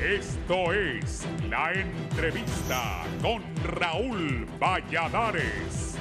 Esto es La Entrevista con Raúl Valladares.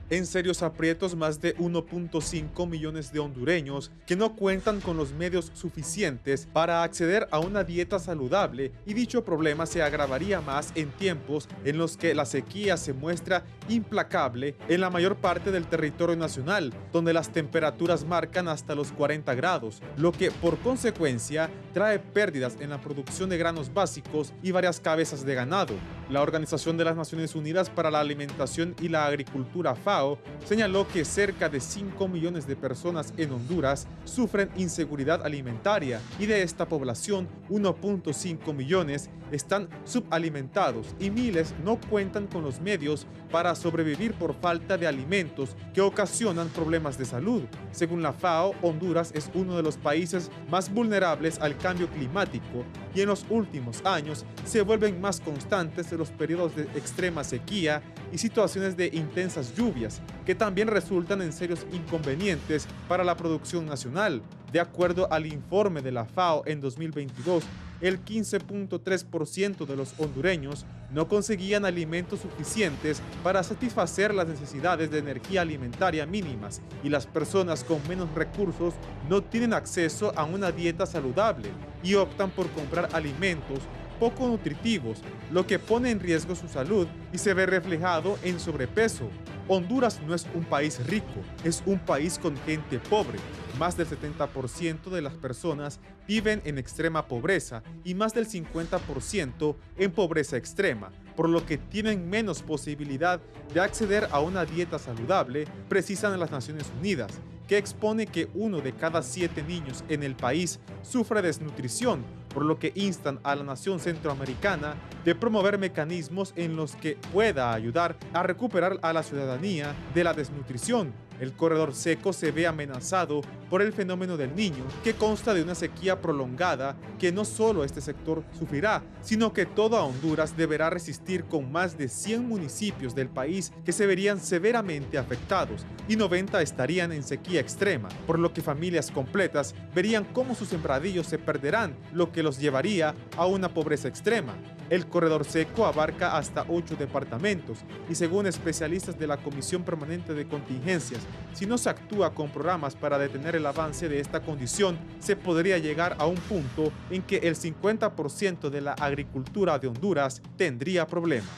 En serios aprietos más de 1.5 millones de hondureños que no cuentan con los medios suficientes para acceder a una dieta saludable, y dicho problema se agravaría más en tiempos en los que la sequía se muestra implacable en la mayor parte del territorio nacional, donde las temperaturas marcan hasta los 40 grados, lo que por consecuencia trae pérdidas en la producción de granos básicos y varias cabezas de ganado. La Organización de las Naciones Unidas para la Alimentación y la Agricultura, FAO, señaló que cerca de 5 millones de personas en Honduras sufren inseguridad alimentaria, y de esta población 1.5 millones están subalimentados y miles no cuentan con los medios para sobrevivir por falta de alimentos que ocasionan problemas de salud. Según la FAO, Honduras es uno de los países más vulnerables al cambio climático, y en los últimos años se vuelven más constantes los periodos de extrema sequía y situaciones de intensas lluvias, que también resultan en serios inconvenientes para la producción nacional. De acuerdo al informe de la FAO, en 2022, el 15.3% de los hondureños no conseguían alimentos suficientes para satisfacer las necesidades de energía alimentaria mínimas, y las personas con menos recursos no tienen acceso a una dieta saludable y optan por comprar alimentos poco nutritivos, lo que pone en riesgo su salud y se ve reflejado en sobrepeso. Honduras no es un país rico, es un país con gente pobre. Más del 70% de las personas viven en extrema pobreza y más del 50% en pobreza extrema, por lo que tienen menos posibilidad de acceder a una dieta saludable, precisan las Naciones Unidas, que expone que 1 de cada 7 niños en el país sufre desnutrición, por lo que instan a la nación centroamericana de promover mecanismos en los que pueda ayudar a recuperar a la ciudadanía de la desnutrición. El corredor seco se ve amenazado por el fenómeno del Niño, que consta de una sequía prolongada que no solo este sector sufrirá, sino que toda Honduras deberá resistir, con más de 100 municipios del país que se verían severamente afectados y 90 estarían en sequía extrema, por lo que familias completas verían cómo sus sembradíos se perderán, lo que los llevaría a una pobreza extrema. El corredor seco abarca hasta 8 departamentos y, según especialistas de la Comisión Permanente de Contingencias, si no se actúa con programas para detener el avance de esta condición, se podría llegar a un punto en que el 50% de la agricultura de Honduras tendría problemas.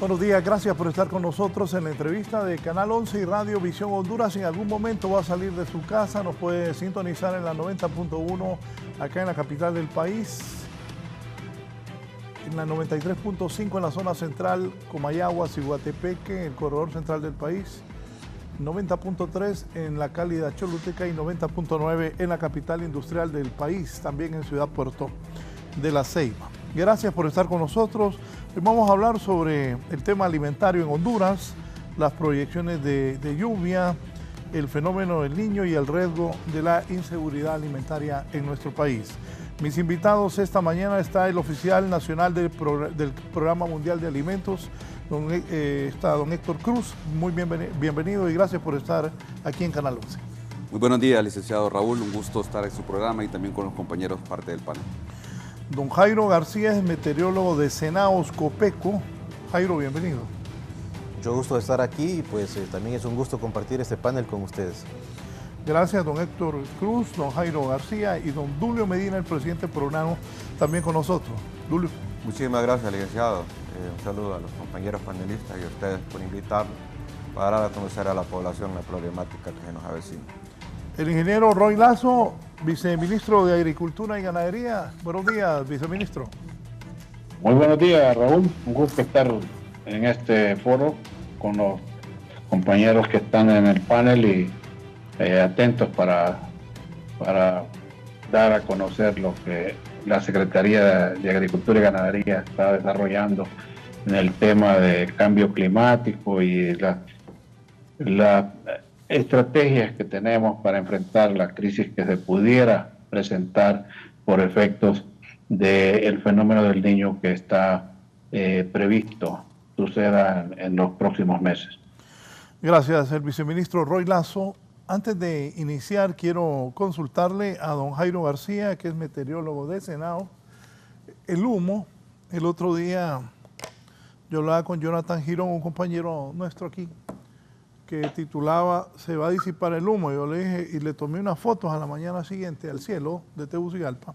Buenos días, gracias por estar con nosotros en la entrevista de Canal 11 y Radio Visión Honduras. Si en algún momento va a salir de su casa, nos puede sintonizar en la 90.1 acá en la capital del país, en la 93.5 en la zona central, Comayagua, Ciguatepeque, el corredor central del país, 90.3 en la cálida Choluteca y 90.9 en la capital industrial del país, también en Ciudad Puerto de la Ceiba. Gracias por estar con nosotros. Hoy vamos a hablar sobre el tema alimentario en Honduras, las proyecciones de lluvia, el fenómeno del Niño y el riesgo de la inseguridad alimentaria en nuestro país. Mis invitados esta mañana está el oficial nacional del Programa Mundial de Alimentos, está don Héctor Cruz. Muy bienvenido y gracias por estar aquí en Canal 11. Muy buenos días, licenciado Raúl. Un gusto estar en su programa y también con los compañeros parte del panel. Don Jairo García es meteorólogo de Senaos Copeco. Jairo, bienvenido. Mucho gusto de estar aquí y pues también es un gusto compartir este panel con ustedes. Gracias, don Héctor Cruz, don Jairo García y don Dulio Medina, el presidente Pronano, también con nosotros. Dulio. Muchísimas gracias, licenciado. Un saludo a los compañeros panelistas y a ustedes por invitarnos para dar a conocer a la población la problemática que se nos avecina. El ingeniero Roy Lazo, viceministro de Agricultura y Ganadería. Buenos días, viceministro. Muy buenos días, Raúl. Un gusto estar en este foro con los compañeros que están en el panel y atentos para dar a conocer lo que la Secretaría de Agricultura y Ganadería está desarrollando en el tema de cambio climático y las estrategias que tenemos para enfrentar la crisis que se pudiera presentar por efectos del fenómeno del Niño que está previsto suceda en los próximos meses. Gracias, el viceministro Roy Lazo. Antes de iniciar, quiero consultarle a don Jairo García, que es meteorólogo de Senado. El humo, el otro día yo hablaba con Jonathan Girón, un compañero nuestro aquí, que titulaba "Se va a disipar el humo". Yo le dije, y le tomé unas fotos a la mañana siguiente al cielo de Tegucigalpa,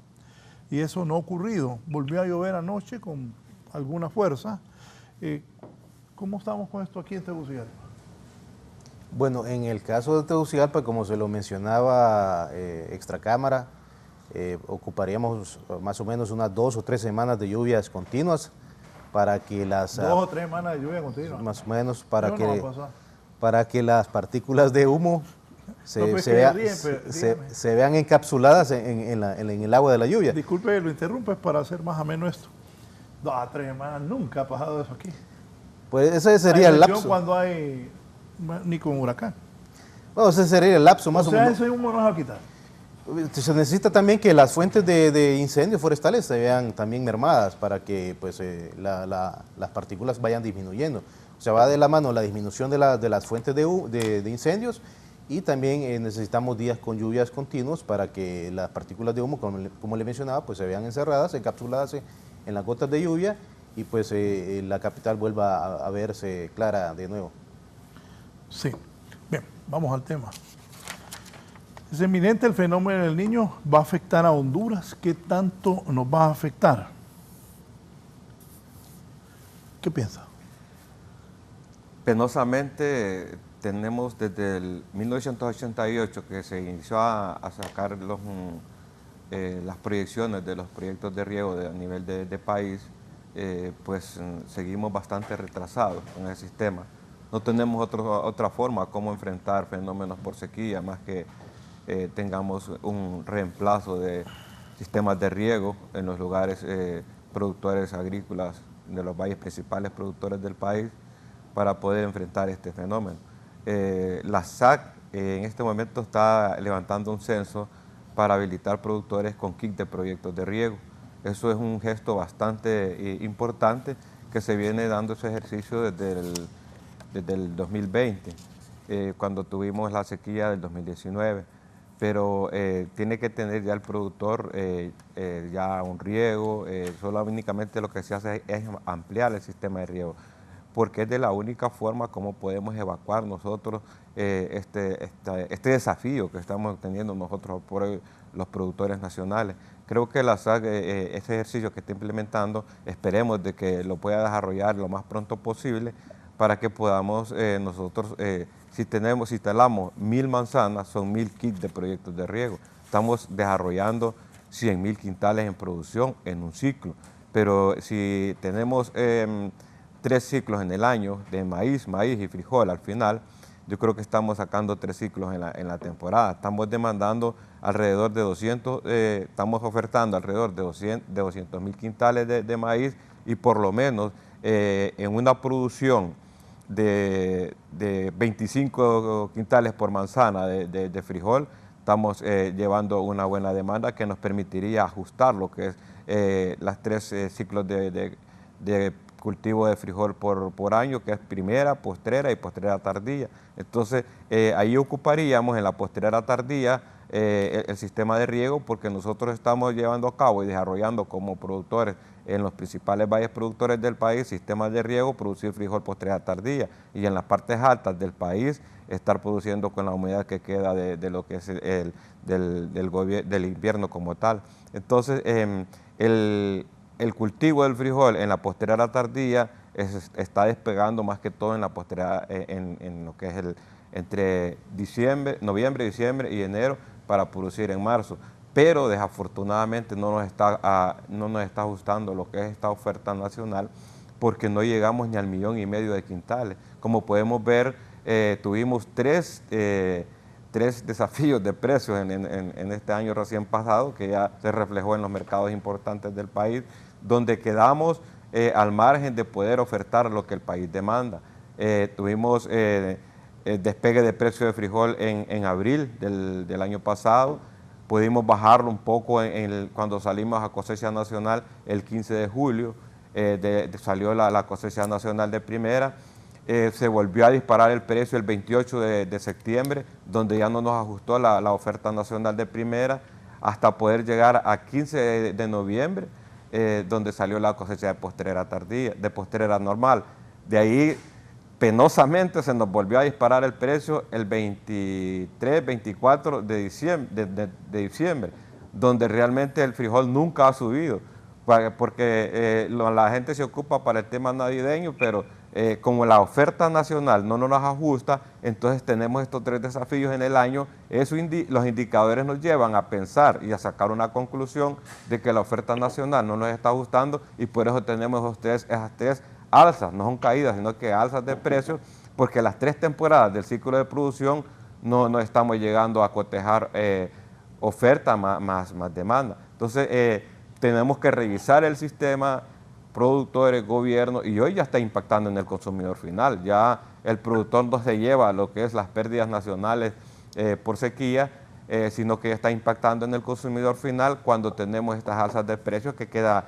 y eso no ha ocurrido. Volvió a llover anoche con alguna fuerza. ¿Cómo estamos con esto aquí en Tegucigalpa? Bueno, en el caso de Tegucigalpa, como se lo mencionaba extracámara, ocuparíamos más o menos unas 2 o 3 semanas de lluvias continuas para que las... 2 o 3 semanas de lluvia continua. Más o menos para No, que, no va a pasar. para que las partículas de humo se vean encapsuladas en el agua de la lluvia. Disculpe, lo interrumpo, es para hacer más ameno esto. 2 a 3 semanas, nunca ha pasado eso aquí. Pues ese sería el lapso. Cuando hay, ni con huracán. Bueno, ese sería el lapso más o menos. Ese humo no se va a quitar. Se necesita también que las fuentes de incendios forestales se vean también mermadas para que pues, las partículas vayan disminuyendo. O sea, va de la mano la disminución de las fuentes de incendios, y también necesitamos días con lluvias continuos para que las partículas de humo, como le mencionaba, pues se vean encerradas, encapsuladas en las gotas de lluvia, y pues la capital vuelva a verse clara de nuevo. Sí. Bien, vamos al tema. Es eminente el fenómeno del Niño, va a afectar a Honduras. ¿Qué tanto nos va a afectar? ¿Qué piensa? Penosamente tenemos desde el 1988 que se inició a sacar las proyecciones de los proyectos de riego a nivel de país, pues seguimos bastante retrasados con el sistema. No tenemos otra forma como enfrentar fenómenos por sequía, más que tengamos un reemplazo de sistemas de riego en los lugares productores agrícolas de los valles principales productores del país para poder enfrentar este fenómeno. La SAC en este momento está levantando un censo para habilitar productores con kit de proyectos de riego. Eso es un gesto bastante importante que se viene dando ese ejercicio desde el 2020, cuando tuvimos la sequía del 2019. Pero tiene que tener ya el productor ya un riego, solo únicamente lo que se hace es ampliar el sistema de riego, porque es de la única forma como podemos evacuar nosotros este desafío que estamos teniendo nosotros por los productores nacionales. Creo que la SAC, este ejercicio que está implementando, esperemos de que lo pueda desarrollar lo más pronto posible para que podamos nosotros, si instalamos 1000 manzanas, son 1000 kits de proyectos de riego. Estamos desarrollando 100.000 quintales en producción en un ciclo, pero si tenemos 3 ciclos en el año de maíz y frijol al final, yo creo que estamos sacando 3 ciclos en la temporada. Estamos demandando alrededor de estamos ofertando alrededor de 200.000 quintales de maíz, y por lo menos en una producción de 25 quintales por manzana de frijol, estamos llevando una buena demanda que nos permitiría ajustar lo que es las 3 ciclos de cultivo de frijol por año, que es primera, postrera y postrera tardía. Entonces, ahí ocuparíamos en la postrera tardía el sistema de riego, porque nosotros estamos llevando a cabo y desarrollando como productores en los principales valles productores del país sistemas de riego, producir frijol postrera tardía, y en las partes altas del país estar produciendo con la humedad que queda de lo que es del invierno como tal. Entonces, el cultivo del frijol en la postrera tardía está despegando más que todo en la postrera, en lo que es entre noviembre, diciembre y enero, para producir en marzo. Pero desafortunadamente no nos está ajustando lo que es esta oferta nacional, porque no llegamos ni al 1,5 millones de quintales. Como podemos ver, tuvimos tres desafíos de precios en este año recién pasado, que ya se reflejó en los mercados importantes del país, donde quedamos al margen de poder ofertar lo que el país demanda. Tuvimos despegue de precio de frijol en abril del año pasado. Pudimos bajarlo un poco cuando salimos a cosecha nacional el 15 de julio, salió la cosecha nacional de primera. Se volvió a disparar el precio el 28 de septiembre, donde ya no nos ajustó la oferta nacional de primera, hasta poder llegar a 15 de noviembre, donde salió la cosecha de postrera tardía, de postrera normal. De ahí, penosamente, se nos volvió a disparar el precio el 23, 24 de diciembre, donde realmente el frijol nunca ha subido, porque la gente se ocupa para el tema navideño, pero como la oferta nacional no nos ajusta, entonces tenemos estos 3 desafíos en el año. Los indicadores nos llevan a pensar y a sacar una conclusión de que la oferta nacional no nos está ajustando, y por eso tenemos esas 3 alzas, no son caídas, sino que alzas de precios, porque las 3 temporadas del ciclo de producción no estamos llegando a cotejar oferta más demanda. Entonces tenemos que revisar el sistema, productores, gobierno, y hoy ya está impactando en el consumidor final. Ya el productor no se lleva lo que es las pérdidas nacionales por sequía, sino que ya está impactando en el consumidor final cuando tenemos estas alzas de precios que queda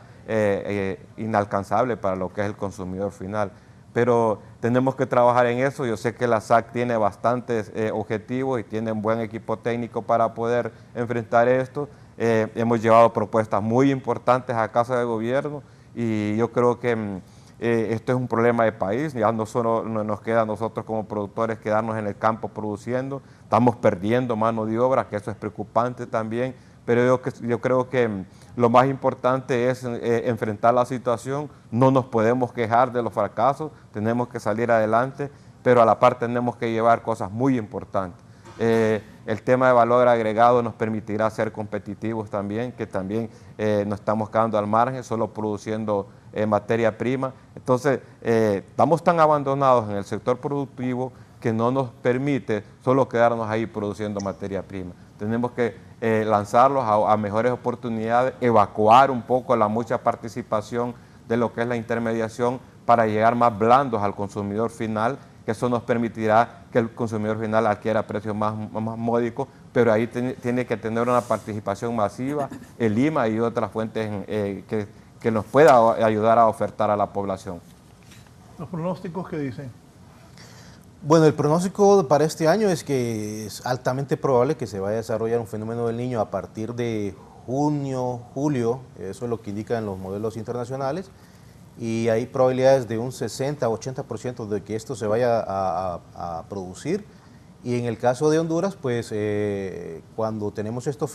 inalcanzable para lo que es el consumidor final. Pero tenemos que trabajar en eso. Yo sé que la SAC tiene bastantes objetivos y tiene un buen equipo técnico para poder enfrentar esto. Hemos llevado propuestas muy importantes a Casa de Gobierno, y yo creo que esto es un problema de país. Ya no solo nos queda a nosotros como productores quedarnos en el campo produciendo, estamos perdiendo mano de obra, que eso es preocupante también, pero yo creo que lo más importante es enfrentar la situación. No nos podemos quejar de los fracasos, tenemos que salir adelante, pero a la par tenemos que llevar cosas muy importantes. El tema de valor agregado nos permitirá ser competitivos también, que también no estamos quedando al margen, solo produciendo materia prima. Entonces, estamos tan abandonados en el sector productivo que no nos permite solo quedarnos ahí produciendo materia prima. Tenemos que lanzarlos a mejores oportunidades, evacuar un poco la mucha participación de lo que es la intermediación para llegar más blandos al consumidor final, que eso nos permitirá que el consumidor final adquiera precios más módicos, pero ahí tiene que tener una participación masiva, el IMA y otras fuentes que nos pueda ayudar a ofertar a la población. ¿Los pronósticos qué dicen? Bueno, el pronóstico para este año es que es altamente probable que se vaya a desarrollar un fenómeno del Niño a partir de junio, julio, eso es lo que indican los modelos internacionales, y hay probabilidades de un 60-80% de que esto se vaya a producir. Y en el caso de Honduras, pues cuando tenemos este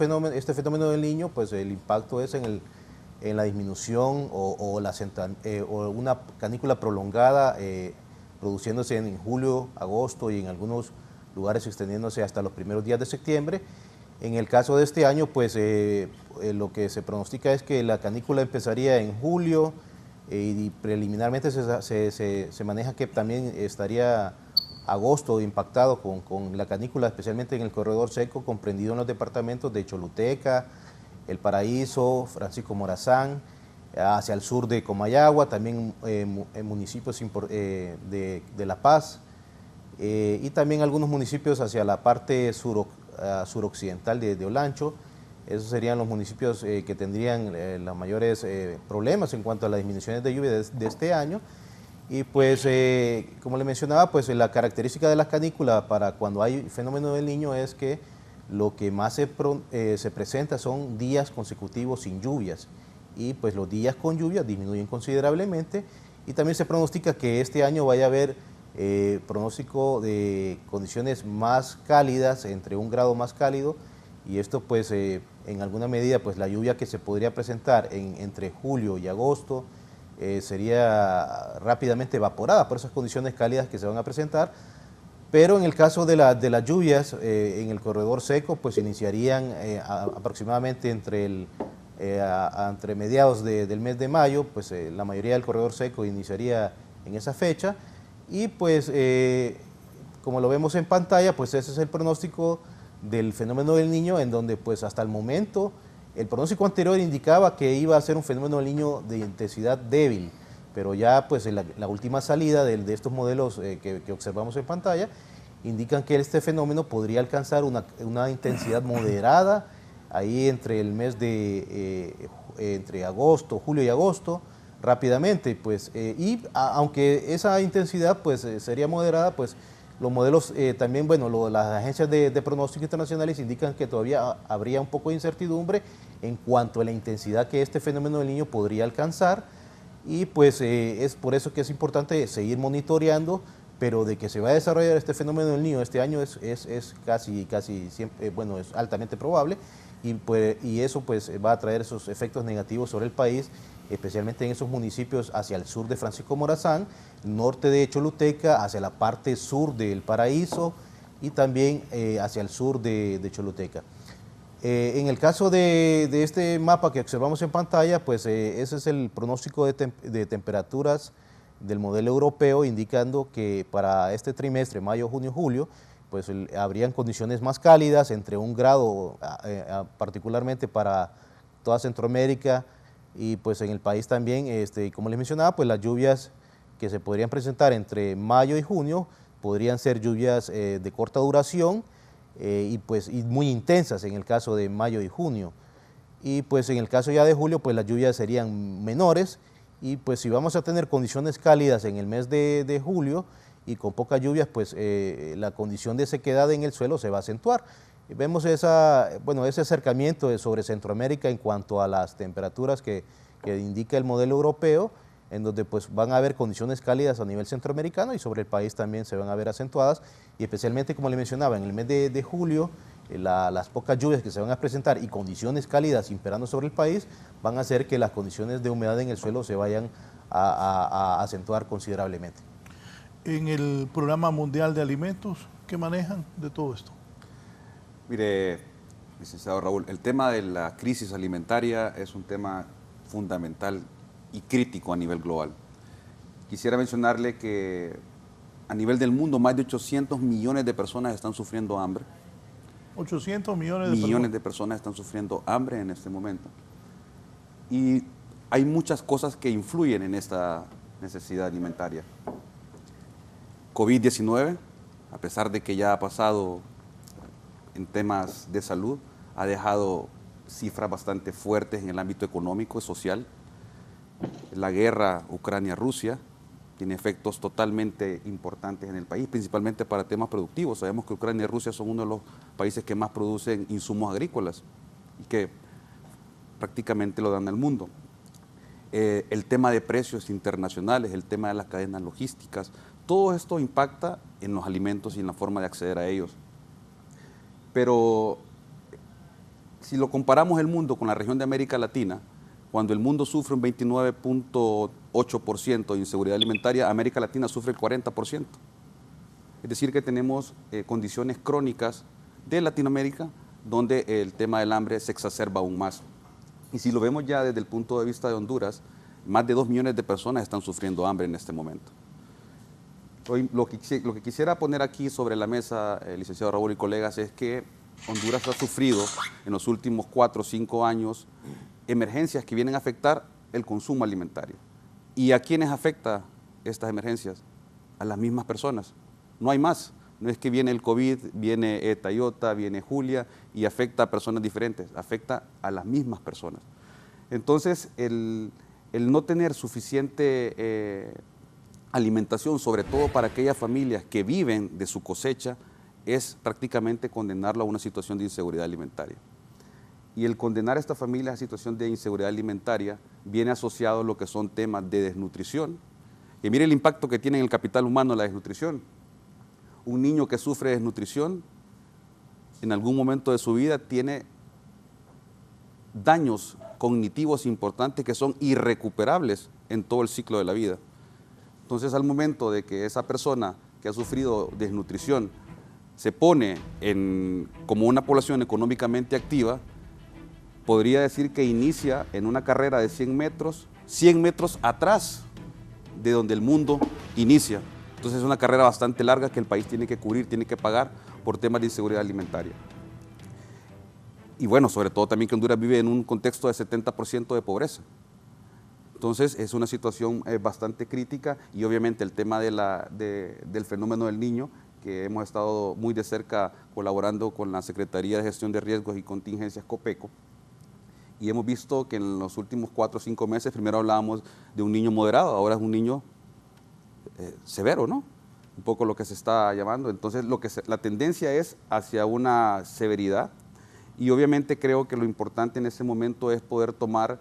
fenómeno del Niño, pues el impacto es en la disminución o una canícula prolongada produciéndose en julio, agosto y en algunos lugares extendiéndose hasta los primeros días de septiembre. En el caso de este año, pues lo que se pronostica es que la canícula empezaría en julio, y preliminarmente se maneja que también estaría agosto impactado con la canícula, especialmente en el corredor seco comprendido en los departamentos de Choluteca, El Paraíso, Francisco Morazán, hacia el sur de Comayagua, también en municipios de La Paz, y también algunos municipios hacia la parte suroccidental de Olancho. Esos serían los municipios que tendrían los mayores problemas en cuanto a las disminuciones de lluvia de este año. Y pues, como le mencionaba, pues la característica de la canícula para cuando hay fenómeno del Niño es que lo que más se presenta son días consecutivos sin lluvias. Y pues los días con lluvia disminuyen considerablemente, y también se pronostica que este año vaya a haber pronóstico de condiciones más cálidas, entre 1 grado más cálido, y esto pues en alguna medida pues la lluvia que se podría presentar entre julio y agosto sería rápidamente evaporada por esas condiciones cálidas que se van a presentar. Pero en el caso de las lluvias en el corredor seco, pues iniciarían aproximadamente entre mediados del mes de mayo, pues la mayoría del corredor seco iniciaría en esa fecha, y pues como lo vemos en pantalla, pues ese es el pronóstico del fenómeno del Niño, en donde pues hasta el momento el pronóstico anterior indicaba que iba a ser un fenómeno del Niño de intensidad débil, pero ya pues la última salida de estos modelos que observamos en pantalla indican que este fenómeno podría alcanzar una intensidad moderada ahí entre el mes de entre julio y agosto, rápidamente, pues, aunque esa intensidad pues sería moderada, pues los modelos también, bueno, las agencias de pronóstico internacionales indican que todavía habría un poco de incertidumbre en cuanto a la intensidad que este fenómeno del Niño podría alcanzar, y pues es por eso que es importante seguir monitoreando, pero de que se va a desarrollar este fenómeno del Niño este año es casi siempre, bueno, es altamente probable, y eso pues va a traer esos efectos negativos sobre el país, especialmente en esos municipios hacia el sur de Francisco Morazán, norte de Choluteca, hacia la parte sur del Paraíso y también hacia el sur de Choluteca. En el caso de este mapa que observamos en pantalla, pues ese es el pronóstico de temperaturas del modelo europeo, indicando que para este trimestre, mayo, junio, julio, pues habrían condiciones más cálidas, entre 1 grado, particularmente para toda Centroamérica, y pues en el país también, como les mencionaba, pues las lluvias que se podrían presentar entre mayo y junio podrían ser lluvias de corta duración y muy intensas en el caso de mayo y junio. Y pues en el caso ya de julio, pues las lluvias serían menores, y pues si vamos a tener condiciones cálidas en el mes de julio y con pocas lluvias, pues la condición de sequedad en el suelo se va a acentuar. Vemos ese acercamiento sobre Centroamérica en cuanto a las temperaturas que indica el modelo europeo, en donde pues van a haber condiciones cálidas a nivel centroamericano, y sobre el país también se van a ver acentuadas, y especialmente, como le mencionaba, en el mes de julio, las pocas lluvias que se van a presentar y condiciones cálidas imperando sobre el país van a hacer que las condiciones de humedad en el suelo se vayan a acentuar considerablemente. En el Programa Mundial de Alimentos, ¿qué manejan de todo esto? Mire, licenciado Raúl, el tema de la crisis alimentaria es un tema fundamental y crítico a nivel global. Quisiera mencionarle que a nivel del mundo más de 800 millones de personas están sufriendo hambre. 800 millones de personas están sufriendo hambre en este momento. Y hay muchas cosas que influyen en esta necesidad alimentaria. COVID-19, a pesar de que ya ha pasado en temas de salud, ha dejado cifras bastante fuertes en el ámbito económico y social. La guerra Ucrania-Rusia tiene efectos totalmente importantes en el país, principalmente para temas productivos. Sabemos que Ucrania y Rusia son uno de los países que más producen insumos agrícolas y que prácticamente lo dan al mundo. El tema de precios internacionales, el tema de las cadenas logísticas, todo esto impacta en los alimentos y en la forma de acceder a ellos. Pero si lo comparamos el mundo con la región de América Latina, cuando el mundo sufre un 29.8% de inseguridad alimentaria, América Latina sufre el 40%. Es decir, que tenemos condiciones crónicas de Latinoamérica donde el tema del hambre se exacerba aún más. Y si lo vemos ya desde el punto de vista de Honduras, más de 2 millones de personas están sufriendo hambre en este momento. Hoy, lo que quisiera poner aquí sobre la mesa, licenciado Raúl y colegas, es que Honduras ha sufrido en los últimos 4 o 5 años emergencias que vienen a afectar el consumo alimentario. ¿Y a quiénes afecta estas emergencias? A las mismas personas. No hay más. No es que viene el COVID, viene Tayota, viene Julia y afecta a personas diferentes, afecta a las mismas personas. Entonces, el no tener suficiente alimentación, sobre todo para aquellas familias que viven de su cosecha, es prácticamente condenarlo a una situación de inseguridad alimentaria. Y el condenar a esta familia a situación de inseguridad alimentaria viene asociado a lo que son temas de desnutrición. Y mire el impacto que tiene en el capital humano la desnutrición. Un niño que sufre desnutrición en algún momento de su vida tiene daños cognitivos importantes que son irrecuperables en todo el ciclo de la vida. Entonces, al momento de que esa persona que ha sufrido desnutrición se pone como una población económicamente activa, podría decir que inicia en una carrera de 100 metros atrás de donde el mundo inicia. Entonces es una carrera bastante larga que el país tiene que cubrir, tiene que pagar por temas de inseguridad alimentaria. Y bueno, sobre todo también que Honduras vive en un contexto de 70% de pobreza. Entonces es una situación bastante crítica, y obviamente el tema del fenómeno del Niño que hemos estado muy de cerca colaborando con la Secretaría de Gestión de Riesgos y Contingencias COPECO, y hemos visto que en los últimos 4 o 5 meses, primero hablábamos de un niño moderado, ahora es un niño severo, ¿no? Un poco lo que se está llamando. Entonces, la tendencia es hacia una severidad, y obviamente creo que lo importante en ese momento es poder tomar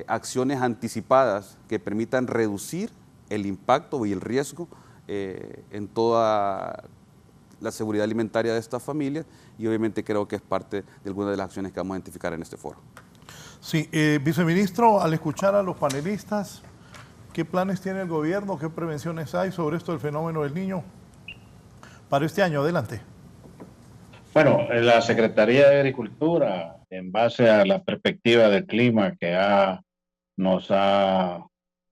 acciones anticipadas que permitan reducir el impacto y el riesgo en toda la seguridad alimentaria de estas familias, y obviamente creo que es parte de algunas de las acciones que vamos a identificar en este foro. Sí, viceministro, al escuchar a los panelistas, ¿qué planes tiene el gobierno? ¿Qué prevenciones hay sobre esto del fenómeno del niño para este año? Adelante. Bueno, la Secretaría de Agricultura, en base a la perspectiva del clima que nos ha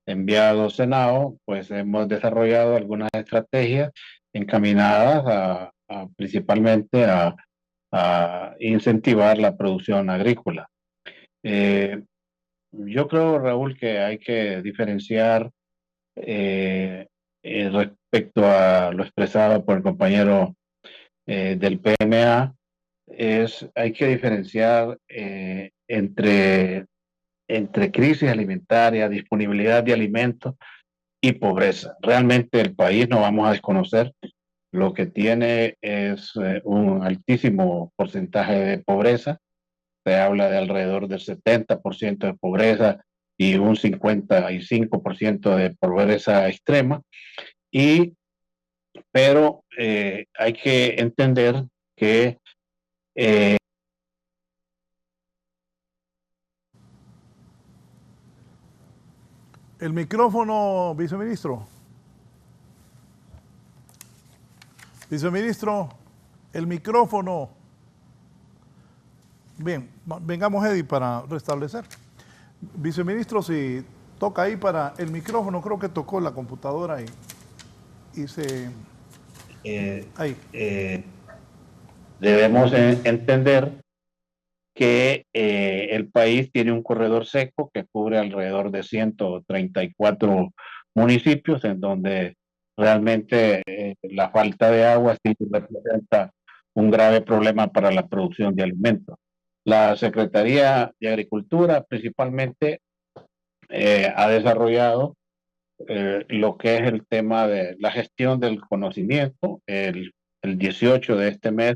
enviado Senado, pues hemos desarrollado algunas estrategias encaminadas principalmente a incentivar la producción agrícola. Yo creo, Raúl, que hay que diferenciar respecto a lo expresado por el compañero del PMA, hay que diferenciar entre crisis alimentaria, disponibilidad de alimentos y pobreza. Realmente el país, no vamos a desconocer, lo que tiene es un altísimo porcentaje de pobreza. Se habla de alrededor del 70% de pobreza y un 55% de pobreza extrema. Pero hay que entender que el micrófono, viceministro. Viceministro, el micrófono. Bien, vengamos, Eddie, para restablecer. Viceministro, si toca ahí para el micrófono, creo que tocó la computadora y se... ahí. Debemos entender que el país tiene un corredor seco que cubre alrededor de 134 municipios, en donde realmente la falta de agua sí representa un grave problema para la producción de alimentos. La Secretaría de Agricultura principalmente ha desarrollado lo que es el tema de la gestión del conocimiento. El 18 de este mes,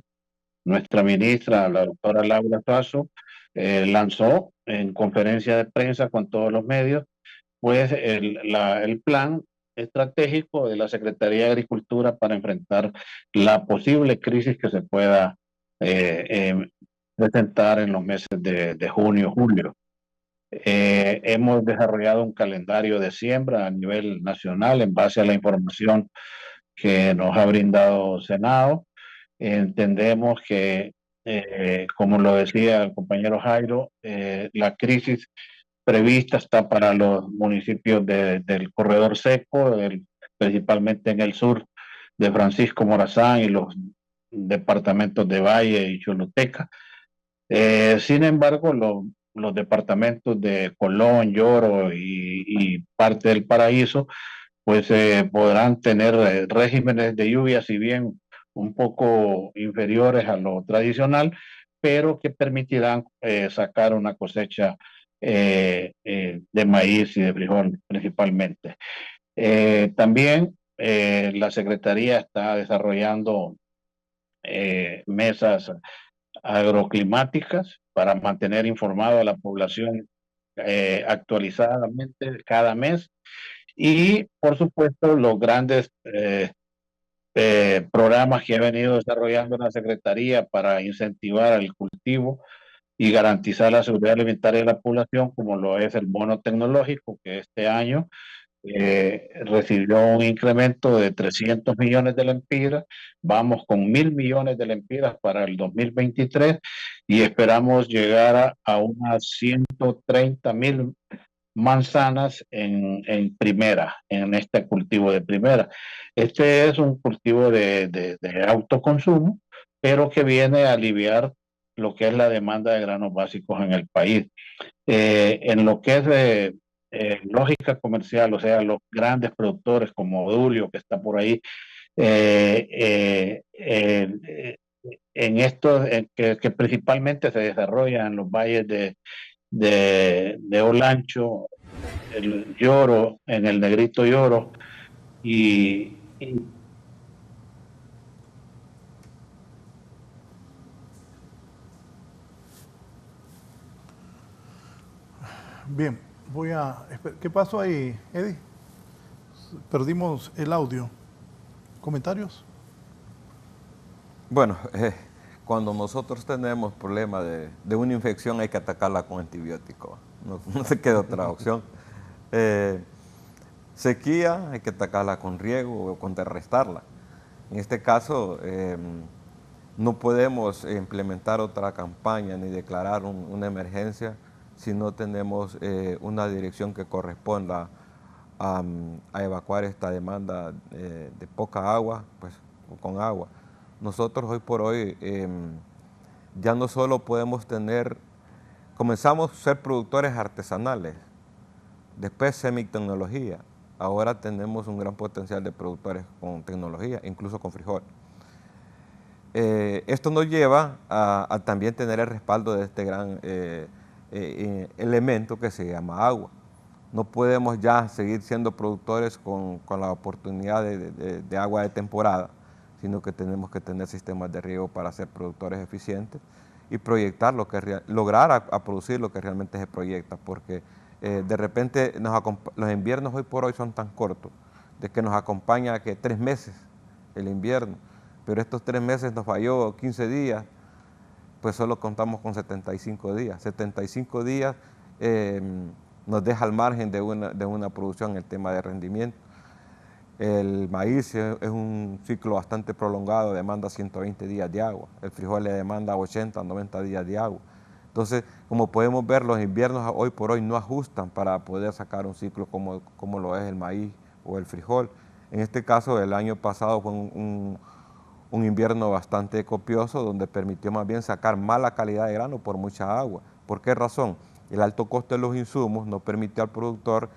nuestra ministra, la doctora Laura Tasso, lanzó en conferencia de prensa con todos los medios, pues el plan estratégico de la Secretaría de Agricultura para enfrentar la posible crisis que se pueda presentar en los meses de junio, julio. Hemos desarrollado un calendario de siembra a nivel nacional en base a la información que nos ha brindado Senado. Entendemos que, como lo decía el compañero Jairo, la crisis prevista está para los municipios del corredor seco, principalmente en el sur de Francisco Morazán y los departamentos de Valle y Choluteca. Sin embargo, los departamentos de Colón, Lloro y parte del Paraíso, pues podrán tener regímenes de lluvia, si bien un poco inferiores a lo tradicional, pero que permitirán sacar una cosecha de maíz y de frijol principalmente. También la Secretaría está desarrollando mesas agroclimáticas para mantener informada a la población actualizadamente cada mes, y por supuesto los grandes programas que ha venido desarrollando la Secretaría para incentivar el cultivo y garantizar la seguridad alimentaria de la población, como lo es el bono tecnológico, que este año recibió un incremento de 300 millones de lempiras. Vamos con 1.000 millones de lempiras para el 2023 y esperamos llegar a unas 130.000 manzanas en primera, en este cultivo de primera. Este es un cultivo de autoconsumo, pero que viene a aliviar lo que es la demanda de granos básicos en el país. En lo que es lógica comercial, o sea, los grandes productores como Odulio, que está por ahí, en estos que principalmente se desarrollan en los valles de Olancho, el Lloro, en el Negrito Lloro, y Bien, ¿qué pasó ahí, Eddie? Perdimos el audio. ¿Comentarios? Bueno, cuando nosotros tenemos problemas de una infección hay que atacarla con antibióticos, no se queda otra opción. Sequía hay que atacarla con riego o contrarrestarla. En este caso, no podemos implementar otra campaña ni declarar una emergencia si no tenemos una dirección que corresponda a evacuar esta demanda de poca agua, pues con agua. Nosotros hoy por hoy ya no solo podemos comenzamos a ser productores artesanales, después semitecnología, ahora tenemos un gran potencial de productores con tecnología, incluso con frijol. Esto nos lleva a también tener el respaldo de este gran elemento que se llama agua. No podemos ya seguir siendo productores con la oportunidad de agua de temporada, sino que tenemos que tener sistemas de riego para ser productores eficientes y proyectar lograr a producir lo que realmente se proyecta, porque de repente los inviernos hoy por hoy son tan cortos, de que nos acompaña que 3 meses el invierno, pero estos 3 meses nos falló 15 días, pues solo contamos con 75 días. 75 días nos deja al margen de una producción en el tema de rendimiento. El maíz es un ciclo bastante prolongado, demanda 120 días de agua. El frijol le demanda 80, 90 días de agua. Entonces, como podemos ver, los inviernos hoy por hoy no ajustan para poder sacar un ciclo como lo es el maíz o el frijol. En este caso, el año pasado fue un invierno bastante copioso, donde permitió más bien sacar mala calidad de grano por mucha agua. ¿Por qué razón? El alto costo de los insumos no permitió al productor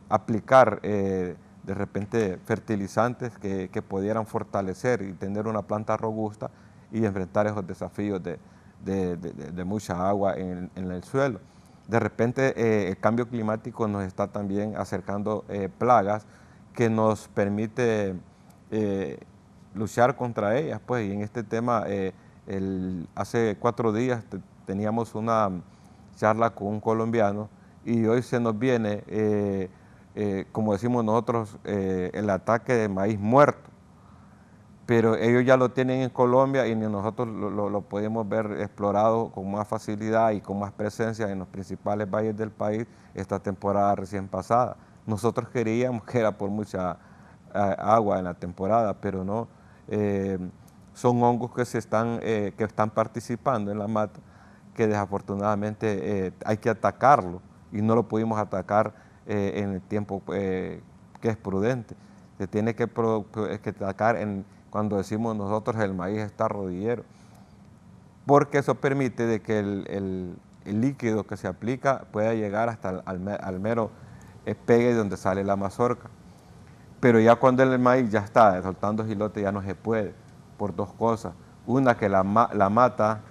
aplicar de repente fertilizantes que pudieran fortalecer y tener una planta robusta y enfrentar esos desafíos de mucha agua en el suelo. De repente el cambio climático nos está también acercando plagas que nos permite luchar contra ellas, pues, y en este tema hace 4 días teníamos una charla con un colombiano y hoy se nos viene como decimos nosotros, el ataque de maíz muerto, pero ellos ya lo tienen en Colombia y nosotros lo podemos ver explorado con más facilidad y con más presencia en los principales valles del país esta temporada recién pasada. Nosotros queríamos que era por mucha agua en la temporada, pero no. Son hongos que están participando en la mata, que desafortunadamente hay que atacarlo y no lo pudimos atacar en el tiempo que es prudente. Se tiene que atacar cuando decimos nosotros el maíz está rodillero, porque eso permite de que el líquido que se aplica pueda llegar hasta al mero pegue donde sale la mazorca. Pero ya cuando el maíz ya está soltando gilote ya no se puede, por 2 cosas. Una, que la mata,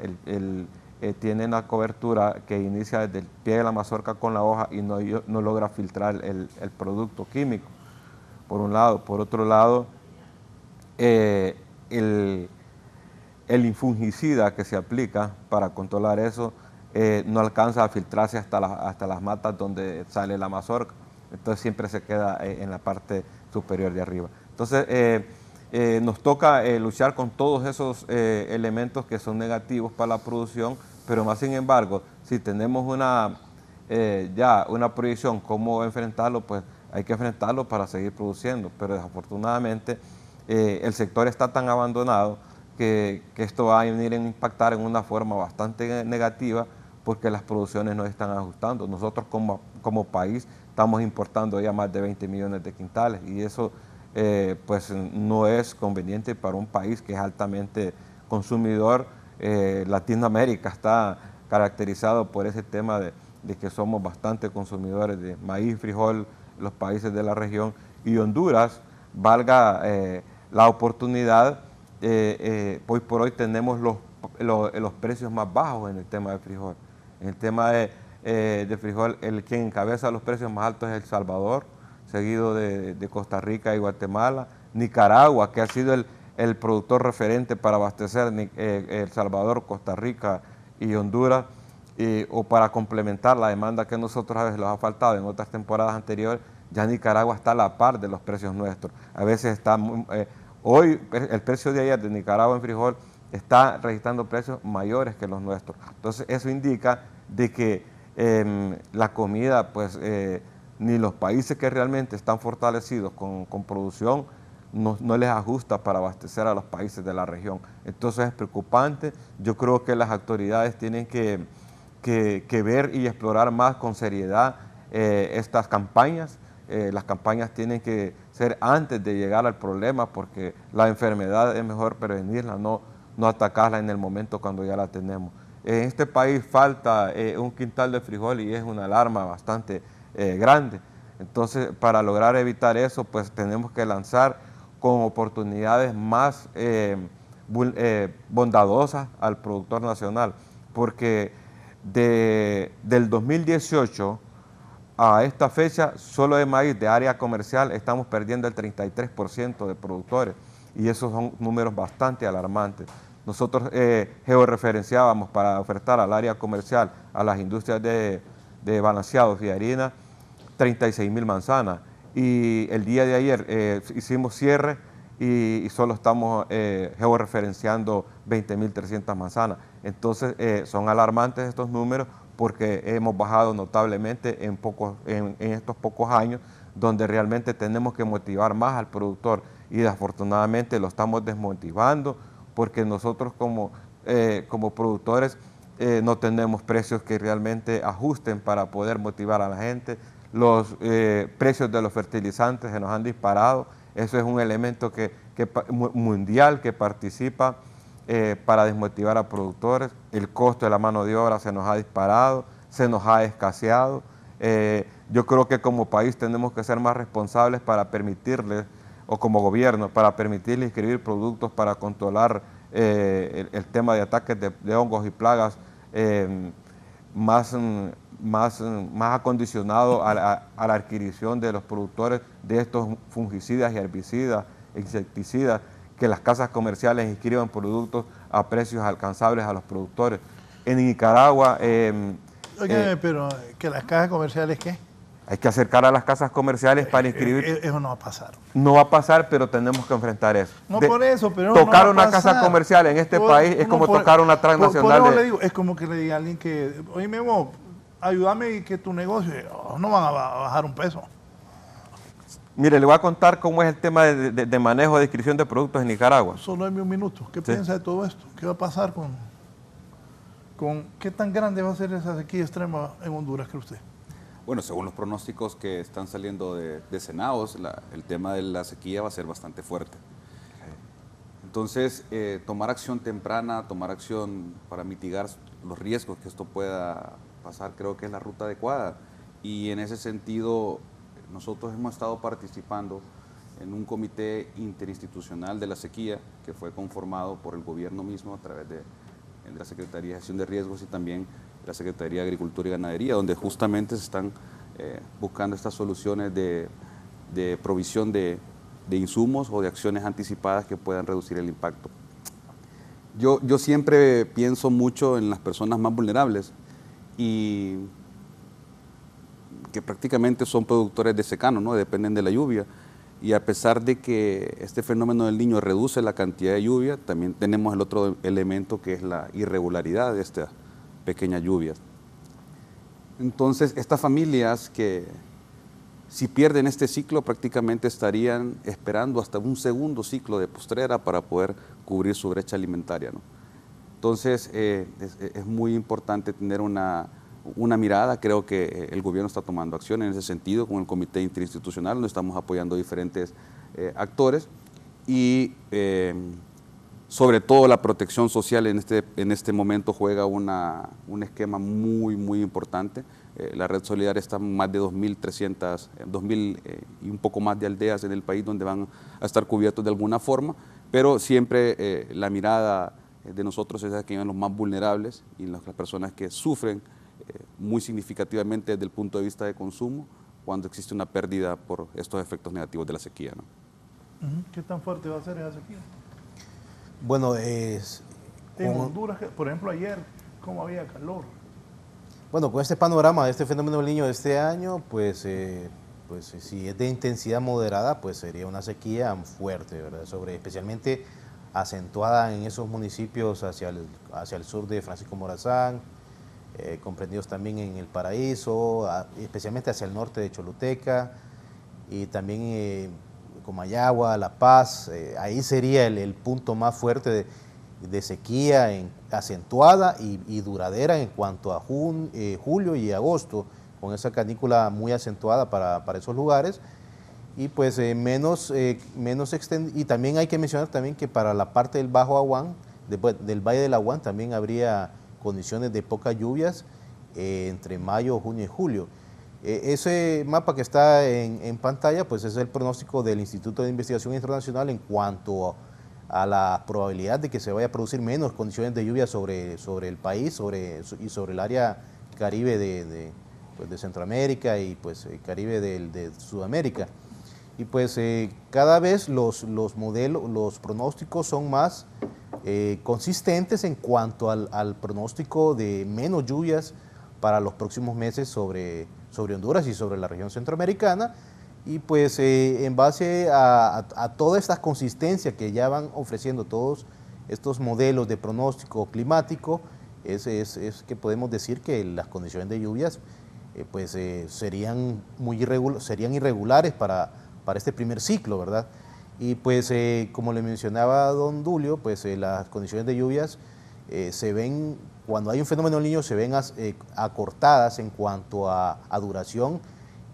tiene una cobertura que inicia desde el pie de la mazorca con la hoja y no logra filtrar el producto químico, por un lado. Por otro lado, el infungicida que se aplica para controlar eso no alcanza a filtrarse hasta las matas donde sale la mazorca, entonces siempre se queda en la parte superior de arriba. Entonces nos toca luchar con todos esos elementos que son negativos para la producción, pero más sin embargo, si tenemos ya una proyección cómo enfrentarlo, pues hay que enfrentarlo para seguir produciendo, pero desafortunadamente el sector está tan abandonado que esto va a venir a impactar en una forma bastante negativa porque las producciones no están ajustando. Nosotros como país estamos importando ya más de 20 millones de quintales y eso pues no es conveniente para un país que es altamente consumidor. Latinoamérica está caracterizado por ese tema de que somos bastante consumidores de maíz, frijol, los países de la región, y Honduras, valga la oportunidad, hoy por hoy tenemos los precios más bajos en el tema de frijol. En el tema de frijol, quien encabeza los precios más altos es El Salvador, seguido de Costa Rica y Guatemala. Nicaragua, que ha sido el productor referente para abastecer El Salvador, Costa Rica y Honduras, o para complementar la demanda que a nosotros a veces nos ha faltado en otras temporadas anteriores, ya Nicaragua está a la par de los precios nuestros. A veces está, hoy el precio de ayer de Nicaragua en frijol está registrando precios mayores que los nuestros. Entonces eso indica de que la comida, pues ni los países que realmente están fortalecidos con producción, no les ajusta para abastecer a los países de la región. Entonces es preocupante. Yo creo que las autoridades tienen que ver y explorar más con seriedad estas campañas. Las campañas tienen que ser antes de llegar al problema, porque la enfermedad es mejor prevenirla, no atacarla en el momento cuando ya la tenemos. En este país falta un quintal de frijol y es una alarma bastante grande. Entonces, para lograr evitar eso, pues tenemos que lanzar con oportunidades más bondadosas al productor nacional, porque del 2018 a esta fecha, solo de maíz de área comercial estamos perdiendo el 33% de productores, y esos son números bastante alarmantes. Nosotros georreferenciábamos para ofertar al área comercial, a las industrias de balanceados y harina, 36,000 manzanas. Y el día de ayer hicimos cierre y solo estamos georreferenciando 20,300 manzanas. Entonces son alarmantes estos números, porque hemos bajado notablemente en estos pocos años, donde realmente tenemos que motivar más al productor, y desafortunadamente lo estamos desmotivando, porque nosotros como productores no tenemos precios que realmente ajusten para poder motivar a la gente. Los precios de los fertilizantes se nos han disparado. Eso es un elemento mundial que participa para desmotivar a productores. El costo de la mano de obra se nos ha disparado, se nos ha escaseado. Yo creo que como país tenemos que ser más responsables para permitirles, o como gobierno, para permitirles inscribir productos para controlar el tema de ataques de hongos y plagas más acondicionado a la adquisición de los productores de estos fungicidas y herbicidas, insecticidas, que las casas comerciales inscriban productos a precios alcanzables a los productores. En Nicaragua... pero que las casas comerciales, ¿qué? Hay que acercar a las casas comerciales para inscribir. Eso no va a pasar. No va a pasar, pero tenemos que enfrentar eso. No por eso, pero tocar no va una casa comercial en este país es como tocar una transnacional. Por eso le digo, es como que le diga a alguien que, oye Memo, ayúdame y que tu negocio, no van a bajar un peso. Mire, le voy a contar cómo es el tema de manejo de inscripción de productos en Nicaragua. Solo dame un minuto. ¿Qué piensa de todo esto? ¿Qué va a pasar con qué tan grande va a ser esa sequía extrema en Honduras, cree usted? Bueno, según los pronósticos que están saliendo de Senaos, el tema de la sequía va a ser bastante fuerte. Entonces, tomar acción temprana, tomar acción para mitigar los riesgos que esto pueda pasar, creo que es la ruta adecuada. Y en ese sentido, nosotros hemos estado participando en un comité interinstitucional de la sequía que fue conformado por el gobierno mismo a través de la Secretaría de Gestión de Riesgos y también la Secretaría de Agricultura y Ganadería, donde justamente se están buscando estas soluciones de provisión de insumos o de acciones anticipadas que puedan reducir el impacto. Yo siempre pienso mucho en las personas más vulnerables y que prácticamente son productores de secano, ¿no? Dependen de la lluvia, y a pesar de que este fenómeno del Niño reduce la cantidad de lluvia, también tenemos el otro elemento que es la irregularidad de estas pequeñas lluvias. Entonces, estas familias que si pierden este ciclo prácticamente estarían esperando hasta un segundo ciclo de postrera para poder cubrir su brecha alimentaria, ¿no? Entonces, es muy importante tener una mirada. Creo que el gobierno está tomando acción en ese sentido con el comité interinstitucional, donde estamos apoyando diferentes actores y Sobre todo la protección social en este momento juega un esquema muy importante. La Red Solidaria está en más de 2.300, 2.000 y un poco más de aldeas en el país donde van a estar cubiertos de alguna forma, pero siempre la mirada de nosotros es aquellos los más vulnerables y las personas que sufren muy significativamente desde el punto de vista de consumo cuando existe una pérdida por estos efectos negativos de la sequía, ¿no? ¿Qué tan fuerte va a ser esa sequía? Bueno, En Honduras, por ejemplo, ayer, ¿cómo había calor? Bueno, con este panorama de este fenómeno del Niño de este año, pues si es de intensidad moderada, pues sería una sequía fuerte, ¿verdad? Especialmente acentuada en esos municipios hacia el sur de Francisco Morazán, comprendidos también en El Paraíso, especialmente hacia el norte de Choluteca, y también Comayagua, La Paz. Ahí sería el punto más fuerte de sequía acentuada y duradera en cuanto a julio y agosto, con esa canícula muy acentuada para esos lugares. Y pues menos extendida. Y también hay que mencionar también que para la parte del Bajo Aguán, del Valle del Aguán, también habría condiciones de pocas lluvias entre mayo, junio y julio. Ese mapa que está en pantalla, pues es el pronóstico del Instituto de Investigación Internacional en cuanto a la probabilidad de que se vaya a producir menos condiciones de lluvia sobre el país y sobre el área caribe de Centroamérica y pues el Caribe de Sudamérica. Y pues cada vez los pronósticos son más consistentes en cuanto al pronóstico de menos lluvias para los próximos meses sobre Honduras y sobre la región centroamericana. Y pues en base a toda esta consistencia que ya van ofreciendo todos estos modelos de pronóstico climático, es que podemos decir que las condiciones de lluvias serían irregulares para este primer ciclo, ¿verdad? Y pues como le mencionaba don Dulio, pues las condiciones de lluvias se ven, cuando hay un fenómeno del Niño, se ven acortadas en cuanto a duración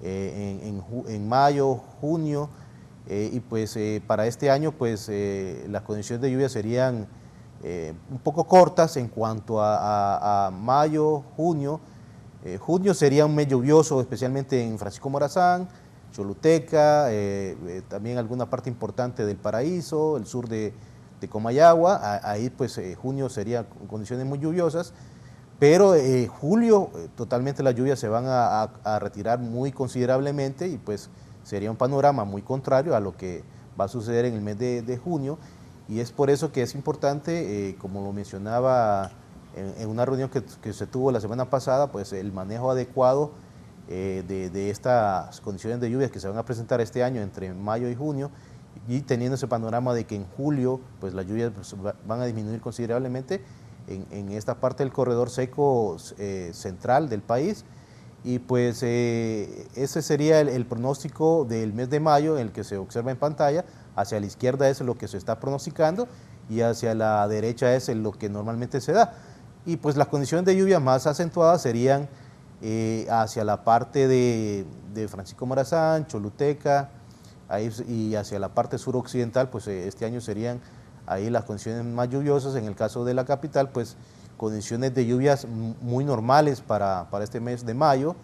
en mayo, junio, y pues para este año pues las condiciones de lluvia serían un poco cortas en cuanto a mayo, junio. Junio sería un mes lluvioso, especialmente en Francisco Morazán, Choluteca, también alguna parte importante del Paraíso, el sur de Comayagua. Ahí pues junio sería condiciones muy lluviosas, pero julio totalmente las lluvias se van a retirar muy considerablemente y pues sería un panorama muy contrario a lo que va a suceder en el mes de junio, y es por eso que es importante, como lo mencionaba en una reunión que se tuvo la semana pasada, pues el manejo adecuado de estas condiciones de lluvias que se van a presentar este año entre mayo y junio, y teniendo ese panorama de que en julio pues las lluvias van a disminuir considerablemente en esta parte del corredor seco central del país. Y pues ese sería el pronóstico del mes de mayo, en el que se observa en pantalla. Hacia la izquierda es lo que se está pronosticando y hacia la derecha es lo que normalmente se da. Y pues las condiciones de lluvia más acentuadas serían hacia la parte de Francisco Morazán, Choluteca, y hacia la parte suroccidental, pues este año serían ahí las condiciones más lluviosas. En el caso de la capital, pues condiciones de lluvias muy normales para este mes de mayo.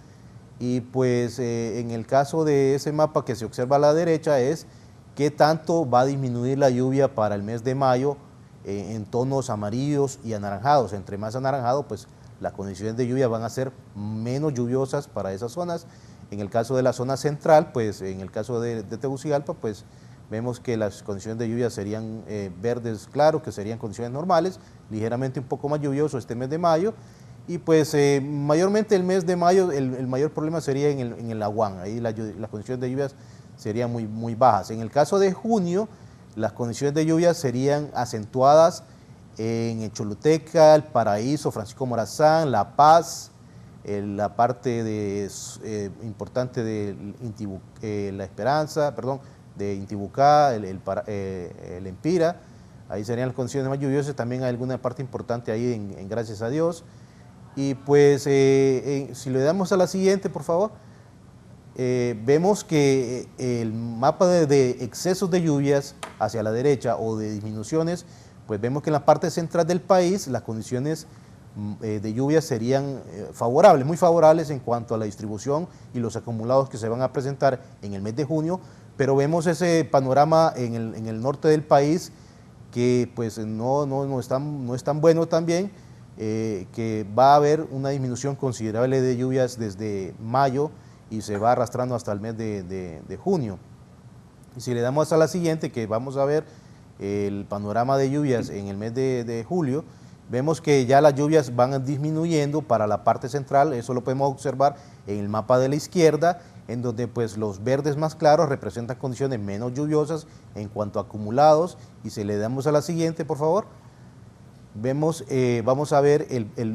Y pues en el caso de ese mapa que se observa a la derecha es qué tanto va a disminuir la lluvia para el mes de mayo en tonos amarillos y anaranjados. Entre más anaranjado, pues las condiciones de lluvia van a ser menos lluviosas para esas zonas. En el caso de la zona central, pues en el caso de Tegucigalpa, pues vemos que las condiciones de lluvia serían verdes claros, que serían condiciones normales, ligeramente un poco más lluvioso este mes de mayo. Y pues mayormente el mes de mayo el mayor problema sería en el Aguán. Ahí las condiciones de lluvias serían muy bajas. En el caso de junio, las condiciones de lluvia serían acentuadas en Choluteca, El Paraíso, Francisco Morazán, La Paz, la parte importante de La Esperanza, de Intibucá, el Empira. Ahí serían las condiciones más lluviosas. También hay alguna parte importante ahí en Gracias a Dios. Y pues si le damos a la siguiente, por favor, vemos que el mapa de excesos de lluvias hacia la derecha o de disminuciones, pues vemos que en la parte central del país las condiciones de lluvia serían favorables, muy favorables en cuanto a la distribución y los acumulados que se van a presentar en el mes de junio, pero vemos ese panorama en el norte del país que pues no es tan bueno también, que va a haber una disminución considerable de lluvias desde mayo y se va arrastrando hasta el mes de junio. Y si le damos a la siguiente, que vamos a ver el panorama de lluvias en el mes de julio, vemos que ya las lluvias van disminuyendo para la parte central, eso lo podemos observar en el mapa de la izquierda, en donde pues los verdes más claros representan condiciones menos lluviosas en cuanto a acumulados. Y si le damos a la siguiente, por favor, vemos, vamos a ver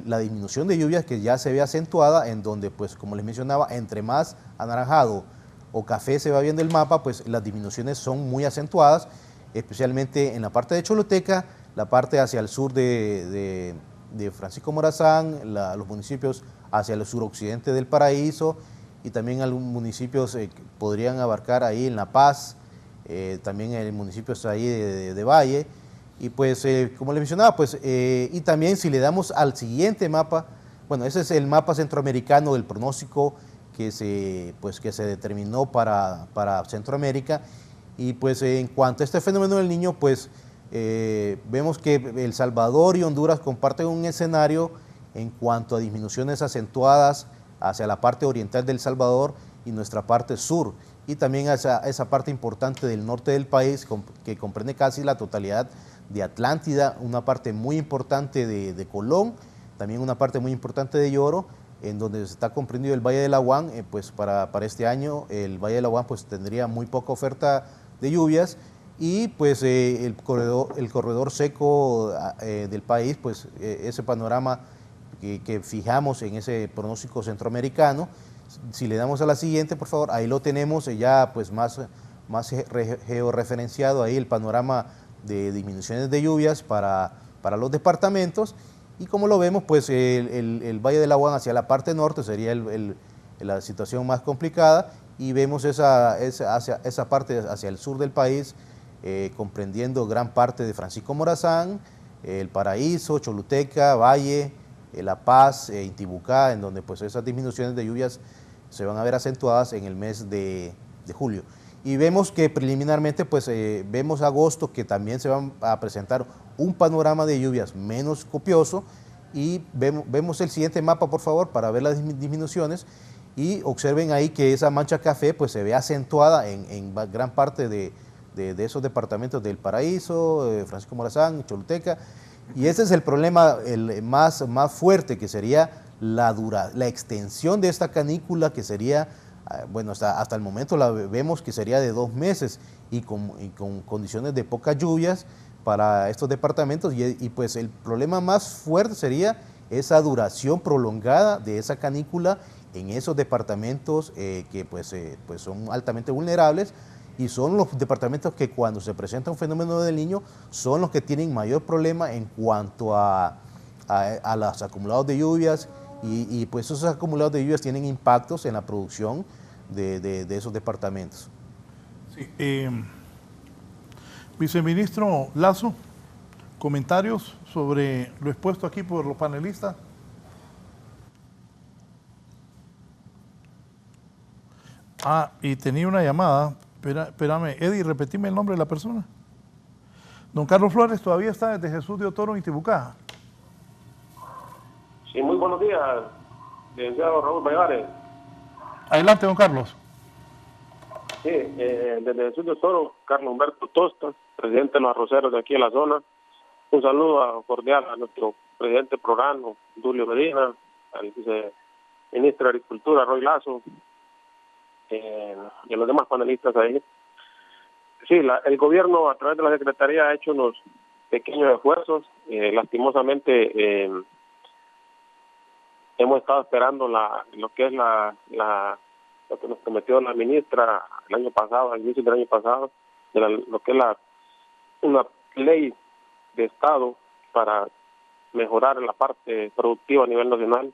la disminución de lluvias que ya se ve acentuada, en donde pues como les mencionaba, entre más anaranjado o café se va viendo el mapa, pues las disminuciones son muy acentuadas, especialmente en la parte de Choluteca, la parte hacia el sur de Francisco Morazán, los municipios hacia el suroccidente del Paraíso, y también algunos municipios que podrían abarcar ahí en La Paz, también en municipios ahí de Valle. Y pues, como les mencionaba, pues, y también si le damos al siguiente mapa, bueno, ese es el mapa centroamericano del pronóstico que se determinó para Centroamérica. Y pues en cuanto a este fenómeno del Niño, pues vemos que El Salvador y Honduras comparten un escenario en cuanto a disminuciones acentuadas hacia la parte oriental del Salvador y nuestra parte sur, y también hacia esa parte importante del norte del país que comprende casi la totalidad de Atlántida, una parte muy importante de Colón, también una parte muy importante de Lloro, en donde se está comprendido el Valle de Laguán. Pues para este año el Valle de Laguán pues tendría muy poca oferta de lluvias, y pues el corredor seco del país, pues ese panorama que fijamos en ese pronóstico centroamericano. Si le damos a la siguiente, por favor, ahí lo tenemos ya pues más georreferenciado ahí el panorama de disminuciones de lluvias para los departamentos. Y como lo vemos, pues el Valle de Laguán hacia la parte norte sería la situación más complicada, y vemos esa parte hacia el sur del país, comprendiendo gran parte de Francisco Morazán, El Paraíso, Choluteca, Valle, La Paz, Intibucá, en donde pues esas disminuciones de lluvias se van a ver acentuadas en el mes de julio. Y vemos que preliminarmente pues vemos agosto, que también se va a presentar un panorama de lluvias menos copioso, y vemos el siguiente mapa, por favor, para ver las disminuciones, y observen ahí que esa mancha café pues se ve acentuada en gran parte de esos departamentos del Paraíso, Francisco Morazán, Choluteca. Y ese es el problema más fuerte, que sería la extensión de esta canícula, que sería, bueno, hasta el momento la vemos que sería de 2 meses, y con condiciones de pocas lluvias para estos departamentos, y pues el problema más fuerte sería esa duración prolongada de esa canícula en esos departamentos que pues son altamente vulnerables, y son los departamentos que cuando se presenta un fenómeno del Niño son los que tienen mayor problema en cuanto a los acumulados de lluvias, y pues esos acumulados de lluvias tienen impactos en la producción de esos departamentos. Sí, viceministro Lazo, comentarios sobre lo expuesto aquí por los panelistas. Y tenía una llamada. Espérame, Eddie, repetime el nombre de la persona. Don Carlos Flores todavía está desde Jesús de Otoro, Intibucá. Sí, muy buenos días, licenciado Raúl Valladares. Adelante, don Carlos. Sí, desde Jesús de Otoro, Carlos Humberto Tosta, presidente de los arroceros de aquí en la zona. Un saludo cordial a nuestro presidente programa, Dulio Medina, al viceministro de Agricultura, Roy Lazo, y a los demás panelistas ahí. Sí, el gobierno a través de la Secretaría ha hecho unos pequeños esfuerzos. Lastimosamente hemos estado esperando lo que nos prometió la ministra el año pasado, al inicio del año pasado, lo que es una ley de Estado para mejorar la parte productiva a nivel nacional.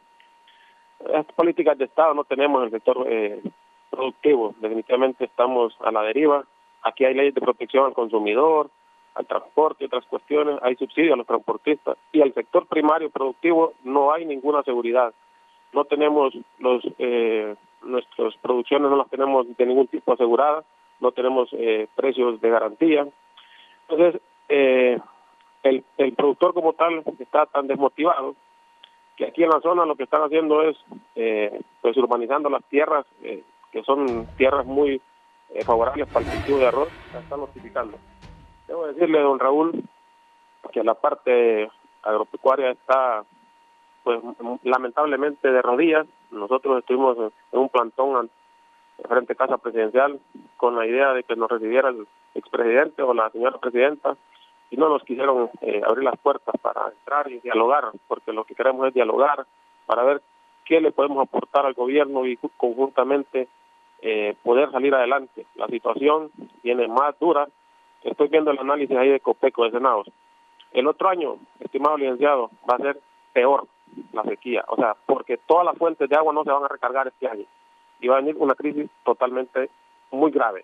Estas políticas de Estado no tenemos en el sector productivo. Definitivamente estamos a la deriva. Aquí hay leyes de protección al consumidor, al transporte y otras cuestiones, hay subsidios a los transportistas, y al sector primario productivo no hay ninguna seguridad. No tenemos nuestras producciones no las tenemos de ningún tipo aseguradas, no tenemos precios de garantía. Entonces, el productor como tal está tan desmotivado que aquí en la zona lo que están haciendo es pues urbanizando las tierras, que son tierras muy favorables para el cultivo de arroz, la están notificando. Debo decirle, don Raúl, que la parte agropecuaria está pues lamentablemente de rodillas. Nosotros estuvimos en un plantón frente a Casa Presidencial con la idea de que nos recibiera el expresidente o la señora presidenta, y no nos quisieron abrir las puertas para entrar y dialogar, porque lo que queremos es dialogar para ver qué le podemos aportar al gobierno y conjuntamente poder salir adelante. La situación viene más dura. Estoy viendo el análisis ahí de Copeco, de Senados. El otro año, estimado licenciado, va a ser peor la sequía, o sea, porque todas las fuentes de agua no se van a recargar este año y va a venir una crisis totalmente muy grave.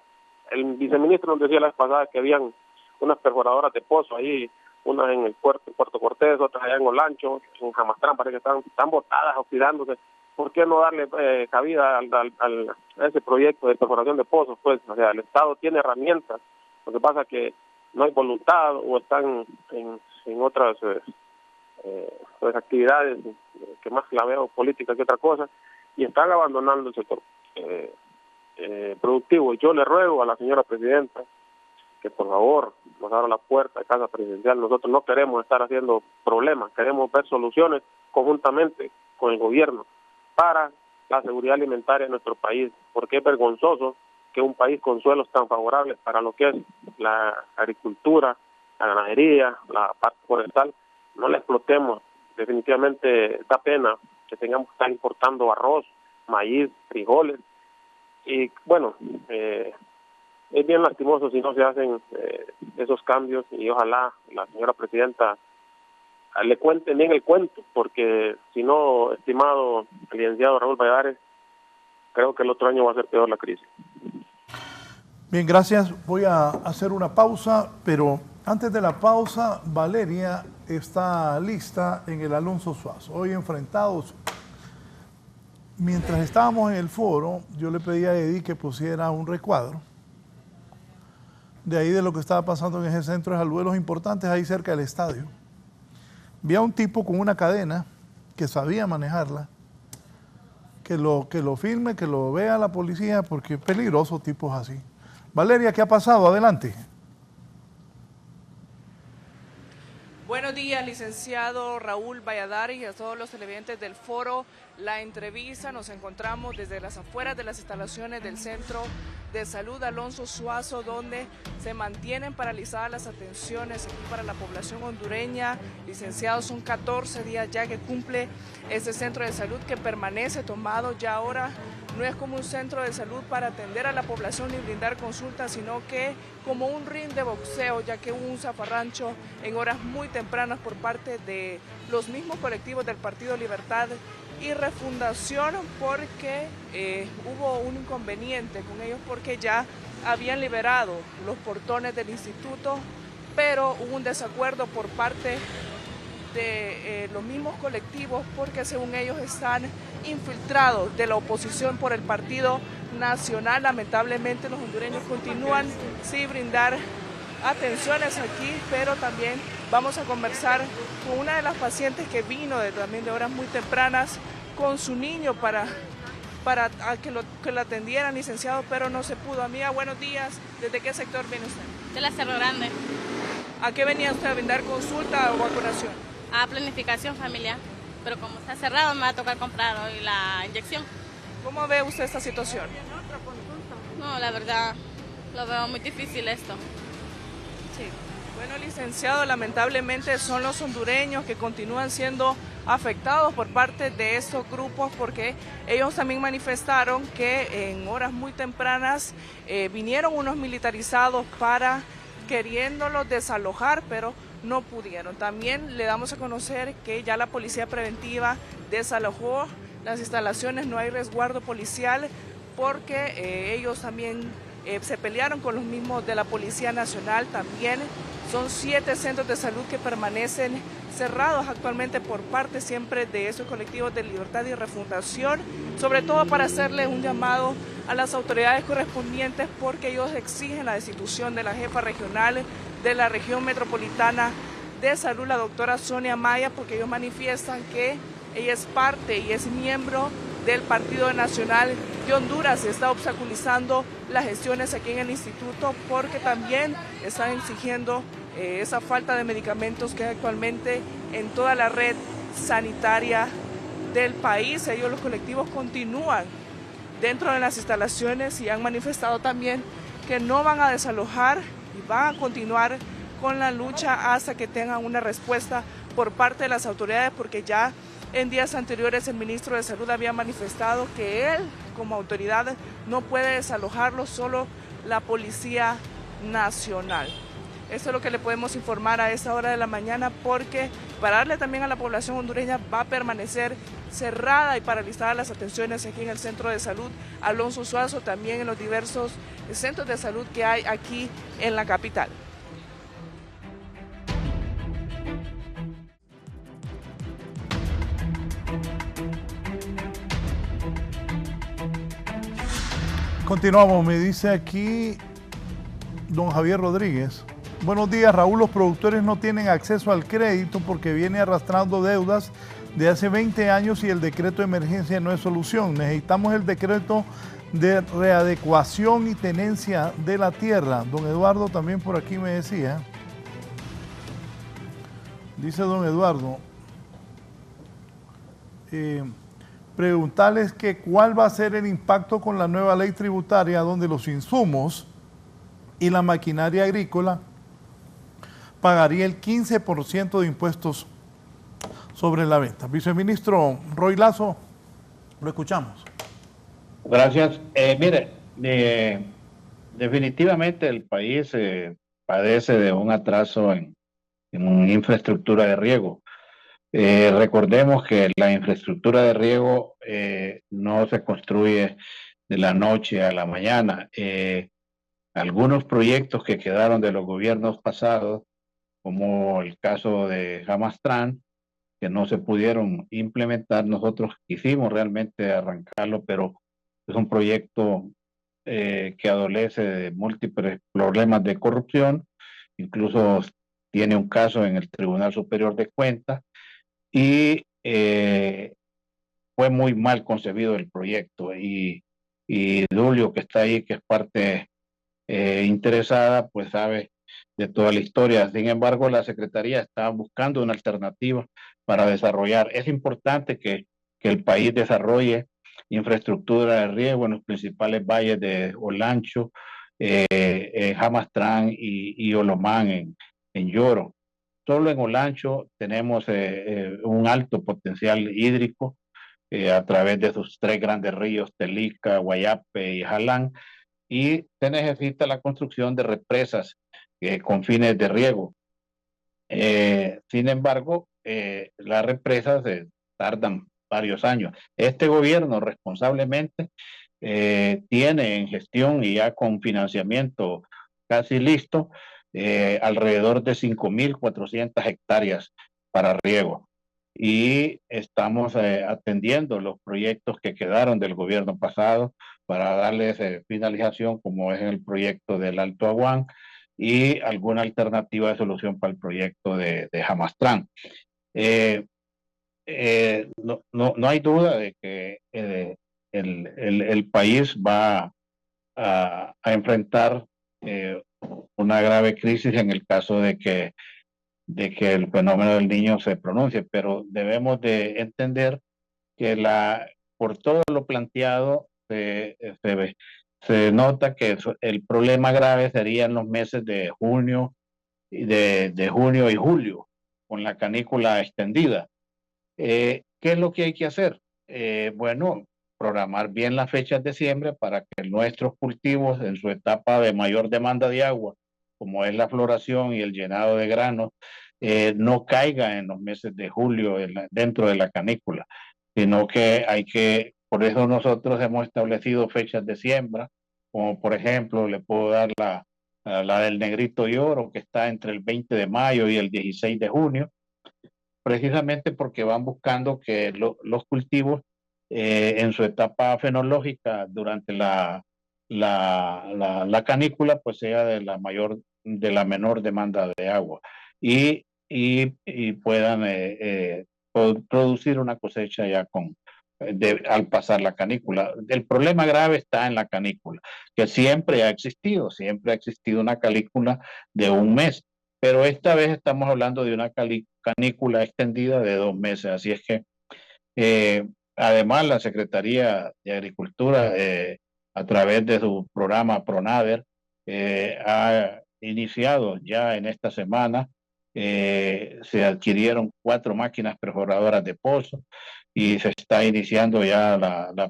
El viceministro nos decía la vez pasada que habían unas perforadoras de pozo ahí, unas en el puerto Cortés, otras allá en Olancho, en Jamastrán, parece que están botadas, oxidándose. ¿Por qué no darle cabida a ese proyecto de perforación de pozos? Pues, o sea, el Estado tiene herramientas, lo que pasa es que no hay voluntad o están en otras pues actividades que más la veo política que otra cosa, y están abandonando el sector productivo. Yo le ruego a la señora presidenta que por favor nos abra la puerta de Casa Presidencial. Nosotros no queremos estar haciendo problemas, queremos ver soluciones conjuntamente con el gobierno para la seguridad alimentaria de nuestro país, porque es vergonzoso que un país con suelos tan favorables para lo que es la agricultura, la ganadería, la parte forestal, no la explotemos. Definitivamente da pena que tengamos que estar importando arroz, maíz, frijoles, y bueno, es bien lastimoso si no se hacen esos cambios, y ojalá la señora presidenta le cuente bien el cuento, porque si no, estimado licenciado Raúl Valladares, creo que el otro año va a ser peor la crisis. Bien, gracias. Voy a hacer una pausa, pero antes de la pausa, Valeria está lista en el Alonso Suazo. Hoy enfrentados. Mientras estábamos en el foro, yo le pedí a Eddie que pusiera un recuadro de ahí de lo que estaba pasando en ese centro de saludos importantes ahí cerca del estadio. Vi a un tipo con una cadena que sabía manejarla, que lo filme, que lo vea la policía, porque es peligroso tipos así. Valeria, ¿qué ha pasado? Adelante. Buenos días, licenciado Raúl Valladares, y a todos los televidentes del foro La Entrevista. Nos encontramos desde las afueras de las instalaciones del Centro de Salud Alonso Suazo, donde se mantienen paralizadas las atenciones aquí para la población hondureña. Licenciado, son 14 días ya que cumple este centro de salud, que permanece tomado. Ya ahora no es como un centro de salud para atender a la población y brindar consultas, sino que como un ring de boxeo, ya que hubo un zafarrancho en horas muy tempranas por parte de los mismos colectivos del Partido Libertad y Refundación, porque hubo un inconveniente con ellos, porque ya habían liberado los portones del instituto, pero hubo un desacuerdo por parte de los mismos colectivos, porque según ellos están infiltrados de la oposición por el Partido Nacional. Lamentablemente los hondureños continúan sin brindar atenciones aquí, pero también vamos a conversar con una de las pacientes que vino también de horas muy tempranas con su niño para que lo atendieran, licenciado, pero no se pudo. Amiga, buenos días. ¿Desde qué sector viene usted? De la Cerro Grande. ¿A qué venía usted, a brindar consulta o vacunación? A planificación familiar, pero como está cerrado me va a tocar comprar hoy la inyección. ¿Cómo ve usted esta situación? No, la verdad, lo veo muy difícil esto. Sí. Bueno, licenciado, lamentablemente son los hondureños que continúan siendo afectados por parte de estos grupos, porque ellos también manifestaron que en horas muy tempranas vinieron unos militarizados para queriéndolos desalojar, pero no pudieron. También le damos a conocer que ya la policía preventiva desalojó las instalaciones, no hay resguardo policial, porque ellos también se pelearon con los mismos de la Policía Nacional. También Son 7 centros de salud que permanecen cerrados actualmente por parte siempre de esos colectivos de Libertad y Refundación, sobre todo para hacerle un llamado a las autoridades correspondientes porque ellos exigen la destitución de la jefa regional de la región metropolitana de salud, la doctora Sonia Maya, porque ellos manifiestan que ella es parte y es miembro del Partido Nacional de Honduras y está obstaculizando las gestiones aquí en el instituto porque también están exigiendo esa falta de medicamentos que hay actualmente en toda la red sanitaria del país. Ellos, los colectivos, continúan dentro de las instalaciones y han manifestado también que no van a desalojar y van a continuar con la lucha hasta que tengan una respuesta por parte de las autoridades, porque ya en días anteriores el ministro de Salud había manifestado que él, como autoridad, no puede desalojarlo, solo la Policía Nacional. Eso es lo que le podemos informar a esta hora de la mañana, porque para darle también a la población hondureña va a permanecer cerrada y paralizada las atenciones aquí en el Centro de Salud Alonso Suazo, también en los diversos centros de salud que hay aquí en la capital. Continuamos, me dice aquí don Javier Rodríguez. Buenos días, Raúl. Los productores no tienen acceso al crédito porque viene arrastrando deudas de hace 20 años y el decreto de emergencia no es solución. Necesitamos el decreto de readecuación y tenencia de la tierra. Don Eduardo también por aquí me decía. Dice don Eduardo, preguntarles que cuál va a ser el impacto con la nueva ley tributaria donde los insumos y la maquinaria agrícola pagaría el 15% de impuestos sobre la venta. Viceministro Roy Lazo, lo escuchamos. Gracias. Mire, definitivamente el país padece de un atraso en infraestructura de riego. Recordemos que la infraestructura de riego no se construye de la noche a la mañana. Algunos proyectos que quedaron de los gobiernos pasados, como el caso de Jamastran, que no se pudieron implementar, nosotros quisimos realmente arrancarlo, pero es un proyecto que adolece de múltiples problemas de corrupción, incluso tiene un caso en el Tribunal Superior de Cuentas, y fue muy mal concebido el proyecto, y Julio, que está ahí, que es parte interesada, pues sabe de toda la historia. Sin embargo, la Secretaría está buscando una alternativa para desarrollar. Es importante que el país desarrolle infraestructura de riego en los principales valles de Olancho, Jamastran y Olomán en Yoro. Solo en Olancho tenemos un alto potencial hídrico a través de sus 3 grandes ríos, Telica, Guayape y Jalán, y se necesita la construcción de represas con fines de riego. Sin embargo, las represas tardan varios años. Este gobierno responsablemente tiene en gestión y ya con financiamiento casi listo alrededor de 5.400 hectáreas para riego. Y estamos atendiendo los proyectos que quedaron del gobierno pasado para darles finalización, como es el proyecto del Alto Aguán y alguna alternativa de solución para el proyecto de Jamastran. No hay duda de que el país va a enfrentar una grave crisis en el caso de que el fenómeno del Niño se pronuncie, pero debemos de entender que por todo lo planteado se nota que el problema grave sería en los meses de junio y junio y julio, con la canícula extendida. ¿Qué es lo que hay que hacer? Bueno, programar bien las fechas de siembra para que nuestros cultivos en su etapa de mayor demanda de agua, como es la floración y el llenado de granos, no caiga en los meses de julio dentro de la canícula, sino que por eso nosotros hemos establecido fechas de siembra, como por ejemplo le puedo dar la la del Negrito y Oro, que está entre el 20 de mayo y el 16 de junio, precisamente porque van buscando que los cultivos en su etapa fenológica durante la canícula pues sea de la menor demanda de agua y puedan producir una cosecha ya al pasar la canícula. El problema grave está en la canícula, que siempre ha existido una canícula de un mes, pero esta vez estamos hablando de una canícula extendida de 2 meses, así es que además la Secretaría de Agricultura a través de su programa PRONADER ha iniciado ya en esta semana, se adquirieron 4 máquinas perforadoras de pozo y se está iniciando ya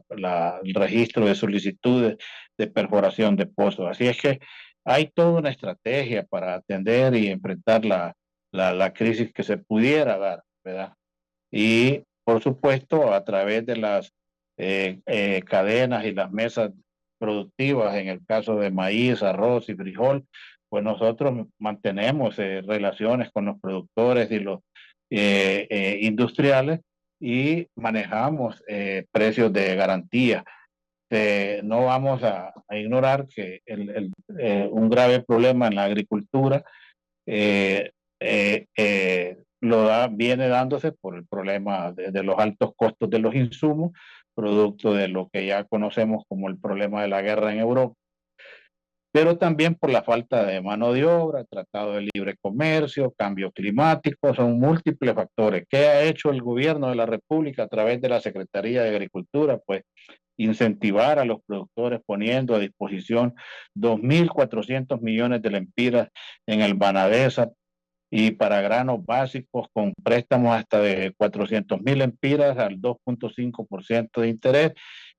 el registro de solicitudes de perforación de pozos. Así es que hay toda una estrategia para atender y enfrentar la crisis que se pudiera dar, ¿verdad? Y por supuesto, a través de las cadenas y las mesas productivas, en el caso de maíz, arroz y frijol, pues nosotros mantenemos relaciones con los productores y los industriales y manejamos precios de garantía. No vamos a ignorar que un grave problema en la agricultura viene dándose por el problema de los altos costos de los insumos, producto de lo que ya conocemos como el problema de la guerra en Europa, pero también por la falta de mano de obra, tratado de libre comercio, cambio climático, son múltiples factores. ¿Qué ha hecho el gobierno de la República a través de la Secretaría de Agricultura? Pues incentivar a los productores poniendo a disposición 2.400 millones de lempiras en el Banadesa y para granos básicos con préstamos hasta de 400.000 lempiras al 2.5% de interés,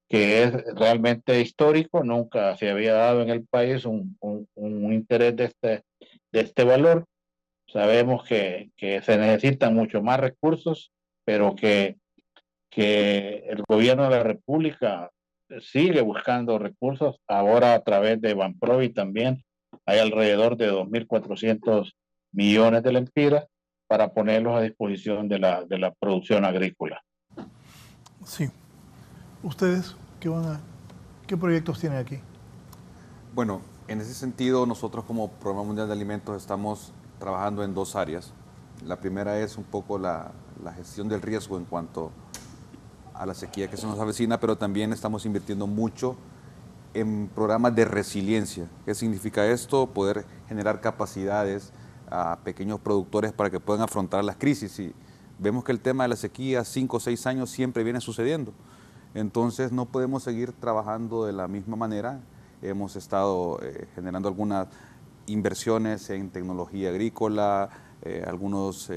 que es realmente histórico. Nunca se había dado en el país un interés de este valor. Sabemos que se necesitan mucho más recursos, pero que el gobierno de la República sigue buscando recursos. Ahora a través de Banprovi también hay alrededor de 2.400 millones de lempiras para ponerlos a disposición de la producción agrícola. Sí. ¿Ustedes qué proyectos tienen aquí? Bueno, en ese sentido nosotros como Programa Mundial de Alimentos estamos trabajando en 2 áreas. La primera es un poco la gestión del riesgo en cuanto a la sequía que se nos avecina, pero también estamos invirtiendo mucho en programas de resiliencia. ¿Qué significa esto? Poder generar capacidades a pequeños productores para que puedan afrontar las crisis. Y vemos que el tema de la sequía, 5 o 6 años, siempre viene sucediendo. Entonces no podemos seguir trabajando de la misma manera. Hemos estado generando algunas inversiones en tecnología agrícola, algunos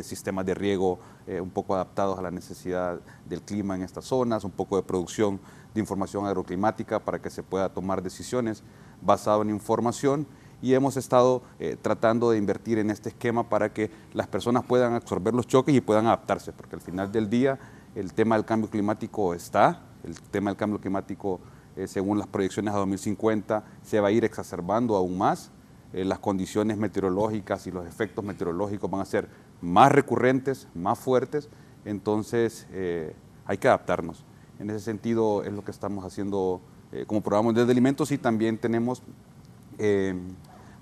sistemas de riego un poco adaptados a la necesidad del clima en estas zonas, un poco de producción de información agroclimática para que se pueda tomar decisiones basado en información, y hemos estado tratando de invertir en este esquema para que las personas puedan absorber los choques y puedan adaptarse, porque al final del día el tema del cambio climático según las proyecciones a 2050 se va a ir exacerbando aún más. Las condiciones meteorológicas y los efectos meteorológicos van a ser más recurrentes, más fuertes, entonces hay que adaptarnos. En ese sentido es lo que estamos haciendo como Programa Mundial de Alimentos, y también tenemos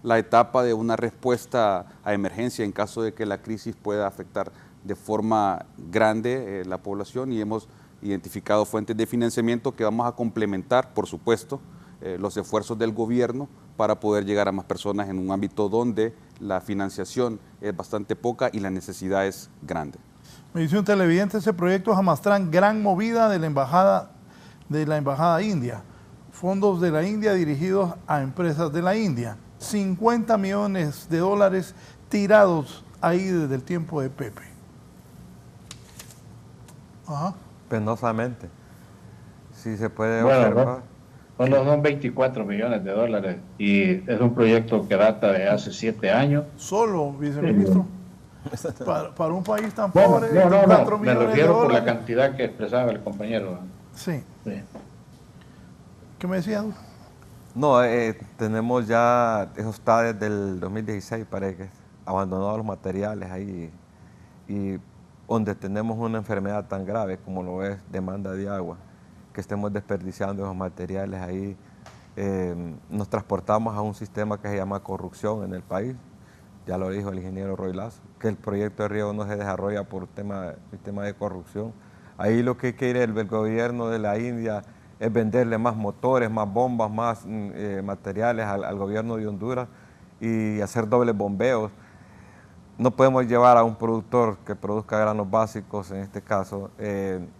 la etapa de una respuesta a emergencia en caso de que la crisis pueda afectar de forma grande la población, y hemos identificado fuentes de financiamiento que vamos a complementar, por supuesto, los esfuerzos del gobierno para poder llegar a más personas en un ámbito donde la financiación es bastante poca y la necesidad es grande. Me dice un televidente, ese proyecto Jamastran, gran movida de la embajada india, fondos de la India dirigidos a empresas de la India, 50 millones de dólares tirados ahí desde el tiempo de Pepe. Ajá. Penosamente. Si se puede observar. Son 24 millones de dólares y es un proyecto que data de hace 7 años. Solo, viceministro. Para un país tan pobre. No, me refiero por la cantidad que expresaba el compañero. Sí. ¿Qué me decía? No, tenemos ya, eso está desde el 2016, parece que abandonados los materiales ahí, y donde tenemos una enfermedad tan grave como lo es demanda de agua, que estemos desperdiciando esos materiales ahí, nos transportamos a un sistema que se llama corrupción en el país. Ya lo dijo el ingeniero Roy Lazo, que el proyecto de riego no se desarrolla por sistema de corrupción. Ahí lo que quiere el gobierno de la India es venderle más motores, más bombas, más materiales al gobierno de Honduras y hacer dobles bombeos. No podemos llevar a un productor que produzca granos básicos, en este caso,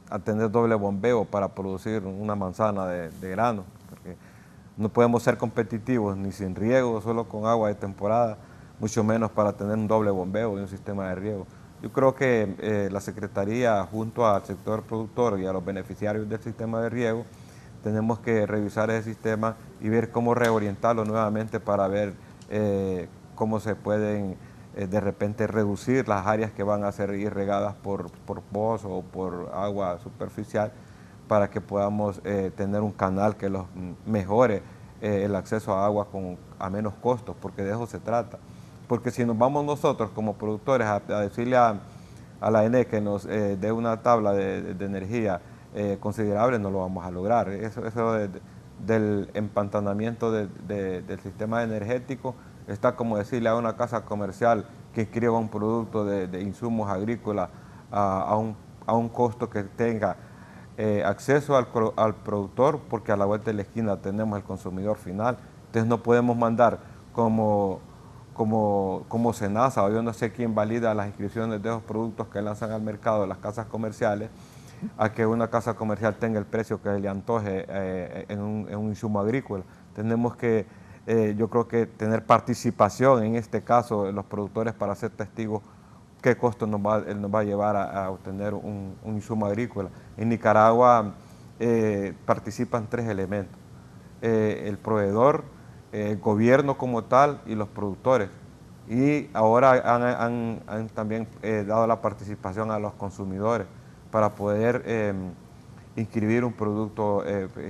a tener doble bombeo para producir una manzana de grano, porque no podemos ser competitivos ni sin riego, solo con agua de temporada, mucho menos para tener un doble bombeo y un sistema de riego. Yo creo que la Secretaría, junto al sector productor y a los beneficiarios del sistema de riego, tenemos que revisar ese sistema y ver cómo reorientarlo nuevamente para ver cómo se pueden de repente reducir las áreas que van a ser irrigadas por pozo o por agua superficial, para que podamos tener un canal que los mejore el acceso a agua a menos costos, porque de eso se trata. Porque si nos vamos nosotros como productores a decirle a la ENE que nos dé una tabla de energía considerable, no lo vamos a lograr. Eso del empantanamiento del sistema energético está como decirle a una casa comercial que inscriba un producto de insumos agrícolas a un costo que tenga acceso al productor, porque a la vuelta de la esquina tenemos el consumidor final. Entonces no podemos mandar como SENASA, o yo no sé quién valida las inscripciones de esos productos que lanzan al mercado de las casas comerciales, a que una casa comercial tenga el precio que le antoje en un insumo agrícola. Tenemos que, yo creo que tener participación en este caso de los productores para ser testigos qué costo nos va a llevar a obtener un insumo agrícola. En Nicaragua participan 3 elementos: el proveedor, el gobierno como tal y los productores. Y ahora han también dado la participación a los consumidores para poder inscribir un producto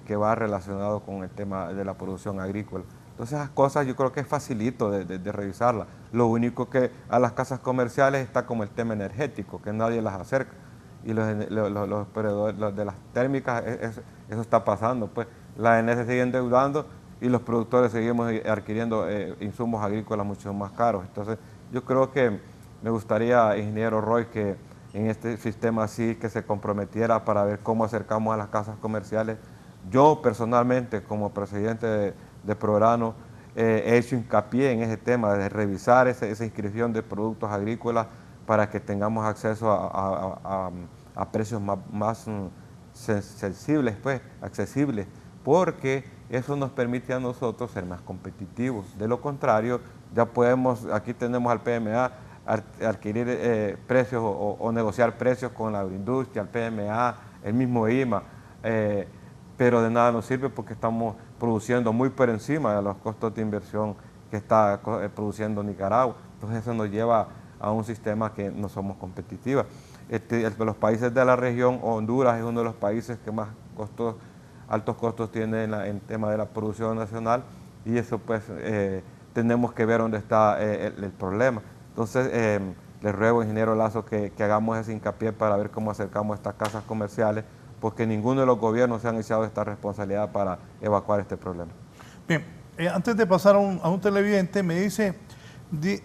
que va relacionado con el tema de la producción agrícola. Entonces esas cosas yo creo que es facilito de revisarlas. Lo único que a las casas comerciales está como el tema energético, que nadie las acerca. Y los proveedores de las térmicas, eso está pasando. Pues la ENE se sigue endeudando y los productores seguimos adquiriendo insumos agrícolas mucho más caros. Entonces yo creo que me gustaría, ingeniero Roy, que en este sistema así que se comprometiera para ver cómo acercamos a las casas comerciales. Yo personalmente, como presidente de Prograno, he hecho hincapié en ese tema de revisar esa inscripción de productos agrícolas para que tengamos acceso a precios más sensibles, pues, accesibles, porque eso nos permite a nosotros ser más competitivos. De lo contrario, ya podemos, aquí tenemos al PMA, adquirir precios o negociar precios con la agroindustria, el PMA, el mismo IMA, pero de nada nos sirve porque estamos produciendo muy por encima de los costos de inversión que está produciendo Nicaragua. Entonces eso nos lleva a un sistema que no somos competitivos. Los países de la región, Honduras es uno de los países que más altos costos tiene en el tema de la producción nacional, y eso pues tenemos que ver dónde está el problema. Entonces les ruego, ingeniero Lazo, que hagamos ese hincapié para ver cómo acercamos estas casas comerciales, porque ninguno de los gobiernos se han echado esta responsabilidad para evacuar este problema. Bien, antes de pasar a un televidente, me dice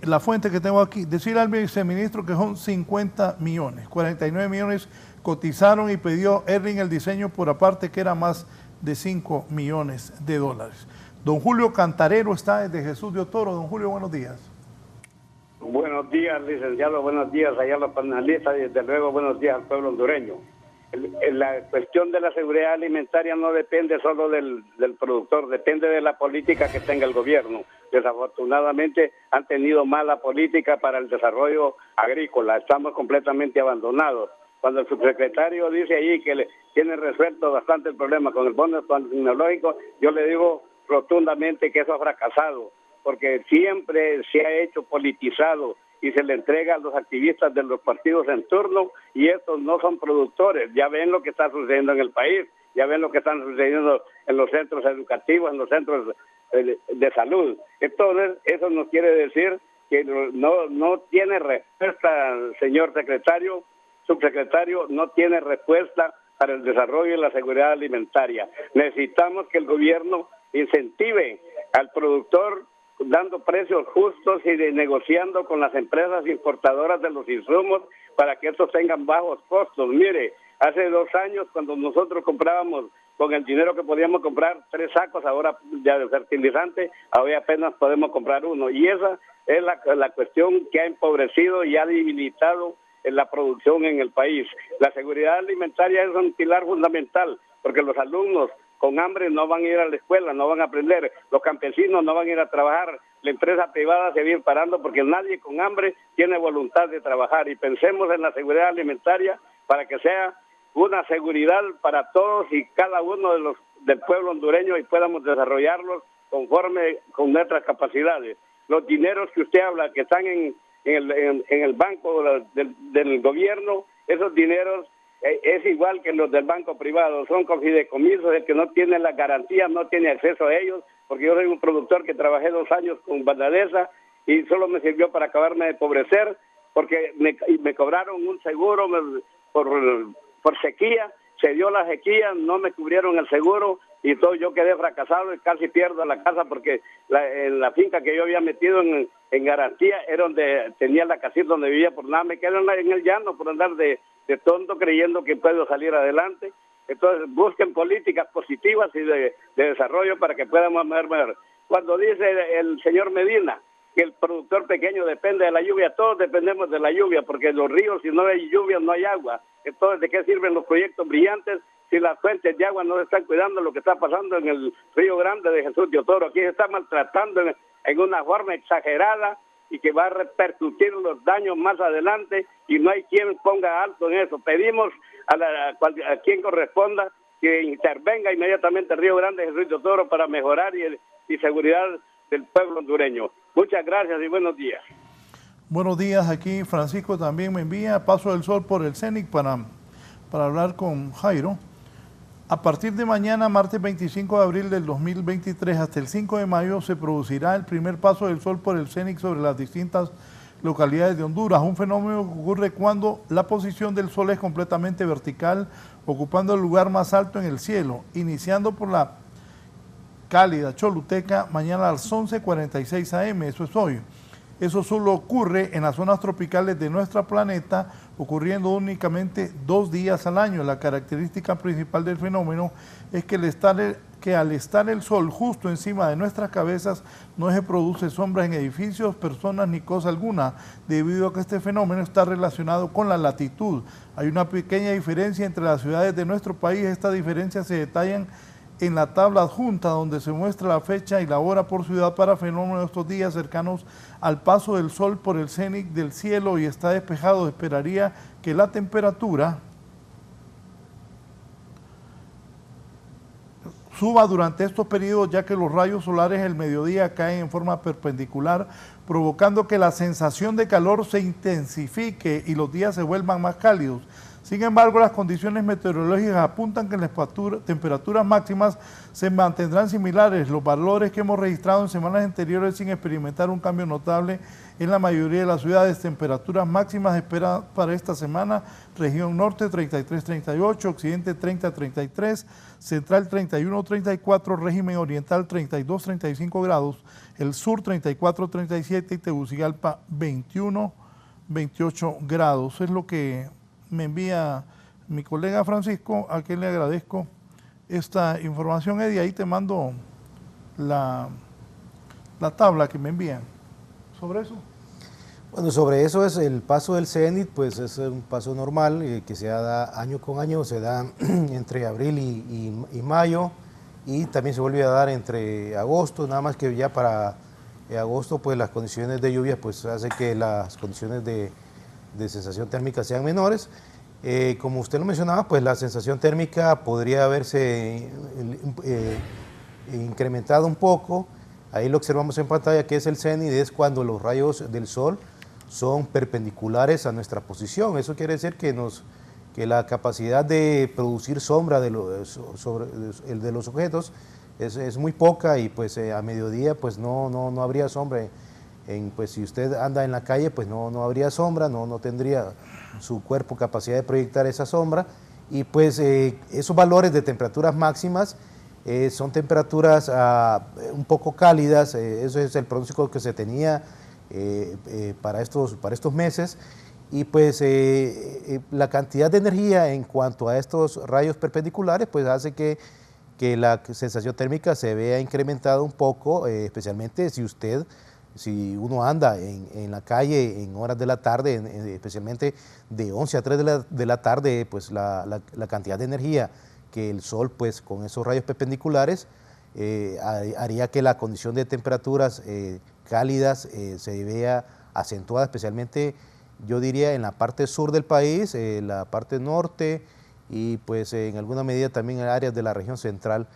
la fuente que tengo aquí, decirle al viceministro que son 50 millones, 49 millones cotizaron y pidió Erling el diseño por aparte, que era más de 5 millones de dólares. Don Julio Cantarero está desde Jesús de Otoro. Don Julio, buenos días. Buenos días, licenciado, buenos días allá a los panelistas y desde luego buenos días al pueblo hondureño. La cuestión de la seguridad alimentaria no depende solo del productor, depende de la política que tenga el gobierno. Desafortunadamente han tenido mala política para el desarrollo agrícola, estamos completamente abandonados. Cuando el subsecretario dice ahí que tiene resuelto bastante el problema con el bono tecnológico, yo le digo rotundamente que eso ha fracasado, porque siempre se ha hecho politizado y se le entrega a los activistas de los partidos en turno, y estos no son productores. Ya ven lo que está sucediendo en el país, ya ven lo que están sucediendo en los centros educativos, en los centros de salud. Entonces, eso nos quiere decir que no tiene respuesta, señor secretario, subsecretario, no tiene respuesta para el desarrollo y la seguridad alimentaria. Necesitamos que el gobierno incentive al productor dando precios justos y negociando con las empresas importadoras de los insumos para que estos tengan bajos costos. Mire, hace 2 años cuando nosotros comprábamos con el dinero que podíamos comprar 3 sacos ahora ya de fertilizante, ahora apenas podemos comprar 1. Y esa es la cuestión que ha empobrecido y ha debilitado la producción en el país. La seguridad alimentaria es un pilar fundamental porque los alumnos con hambre no van a ir a la escuela, no van a aprender, los campesinos no van a ir a trabajar, la empresa privada se va a ir parando porque nadie con hambre tiene voluntad de trabajar. Y pensemos en la seguridad alimentaria para que sea una seguridad para todos y cada uno de los del pueblo hondureño y podamos desarrollarlos conforme con nuestras capacidades. Los dineros que usted habla que están en el banco del gobierno, esos dineros es igual que los del banco privado, son con fideicomisos, el que no tiene las garantías no tiene acceso a ellos, porque yo soy un productor que trabajé 2 años con Banadesa y solo me sirvió para acabarme de empobrecer, porque me cobraron un seguro por sequía, se dio la sequía, no me cubrieron el seguro y todo, yo quedé fracasado y casi pierdo la casa porque en la finca que yo había metido en garantía era donde tenía la casita donde vivía, por nada me quedé en el llano por andar de tonto creyendo que puedo salir adelante. Entonces busquen políticas positivas y de desarrollo para que podamos mejorar. Cuando dice el señor Medina que el productor pequeño depende de la lluvia, todos dependemos de la lluvia, porque los ríos, si no hay lluvia, no hay agua. Entonces, ¿de qué sirven los proyectos brillantes si las fuentes de agua no se están cuidando? Lo que está pasando en el Río Grande de Jesús de Otoro, aquí se está maltratando en una forma exagerada y que va a repercutir los daños más adelante y no hay quien ponga alto en eso. Pedimos a quien corresponda que intervenga inmediatamente el Río Grande de Jesús de Otoro para mejorar y seguridad del pueblo hondureño. Muchas gracias y buenos días. Buenos días, aquí Francisco también me envía Paso del Sol por el CENIC para hablar con Jairo. A partir de mañana, martes 25 de abril del 2023 hasta el 5 de mayo se producirá el primer paso del sol por el CENIC sobre las distintas localidades de Honduras, un fenómeno que ocurre cuando la posición del sol es completamente vertical, ocupando el lugar más alto en el cielo, iniciando por la cálida Choluteca mañana a las 11:46 am, eso es hoy. Eso solo ocurre en las zonas tropicales de nuestro planeta, ocurriendo únicamente 2 días al año. La característica principal del fenómeno es que al estar el sol justo encima de nuestras cabezas, no se produce sombras en edificios, personas ni cosa alguna, debido a que este fenómeno está relacionado con la latitud. Hay una pequeña diferencia entre las ciudades de nuestro país. Estas diferencias se detallan en la tabla adjunta, donde se muestra la fecha y la hora por ciudad para fenómenos de estos días cercanos al paso del sol por el cénit del cielo y está despejado. Esperaría que la temperatura suba durante estos periodos, ya que los rayos solares del mediodía caen en forma perpendicular, provocando que la sensación de calor se intensifique y los días se vuelvan más cálidos. Sin embargo, las condiciones meteorológicas apuntan que las temperaturas máximas se mantendrán similares, los valores que hemos registrado en semanas anteriores sin experimentar un cambio notable en la mayoría de las ciudades. Temperaturas máximas esperadas para esta semana: región norte 33-38, occidente 30-33, central 31-34, régimen oriental 32-35 grados, el sur 34-37 y Tegucigalpa 21-28 grados. Es lo que me envía mi colega Francisco, a quien le agradezco esta información. Eddie, ahí te mando la tabla que me envían sobre eso. Bueno, sobre eso es el paso del CENIT, pues es un paso normal que se da año con año, se da entre abril y mayo, y también se vuelve a dar entre agosto, nada más que ya para agosto pues las condiciones de lluvia pues hace que las condiciones de sensación térmica sean menores. Como usted lo mencionaba, pues la sensación térmica podría haberse incrementado un poco. Ahí lo observamos en pantalla, que es el cenit, es cuando los rayos del sol son perpendiculares a nuestra posición. Eso quiere decir que que la capacidad de producir sombra de los objetos es muy poca y pues a mediodía pues no habría sombra. Pues si usted anda en la calle pues no habría sombra, no tendría su cuerpo capacidad de proyectar esa sombra y pues esos valores de temperaturas máximas son temperaturas un poco cálidas, eso es el pronóstico que se tenía para estos meses y pues la cantidad de energía en cuanto a estos rayos perpendiculares pues hace que la sensación térmica se vea incrementada un poco, especialmente si uno anda en la calle en horas de la tarde, especialmente de 11 a 3 de la tarde, pues la cantidad de energía que el sol, pues con esos rayos perpendiculares, haría que la condición de temperaturas cálidas se vea acentuada, especialmente yo diría en la parte sur del país, la parte norte y pues en alguna medida también en áreas de la región central,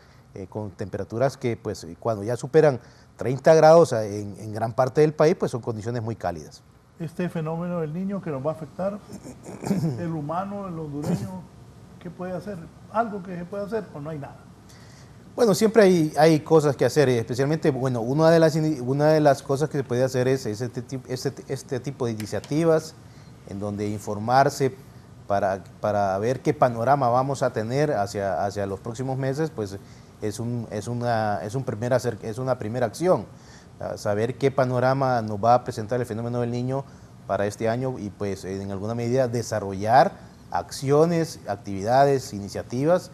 con temperaturas que pues cuando ya superan 30 grados en gran parte del país, pues son condiciones muy cálidas. Este fenómeno del Niño que nos va a afectar, el humano, el hondureño, ¿qué puede hacer? ¿Algo que se puede hacer o no hay nada? Bueno, siempre hay cosas que hacer, especialmente, bueno, una de las cosas que se puede hacer es este tipo de iniciativas en donde informarse para ver qué panorama vamos a tener hacia los próximos meses, pues es una primera acción, saber qué panorama nos va a presentar el fenómeno del Niño para este año y pues en alguna medida desarrollar acciones, actividades, iniciativas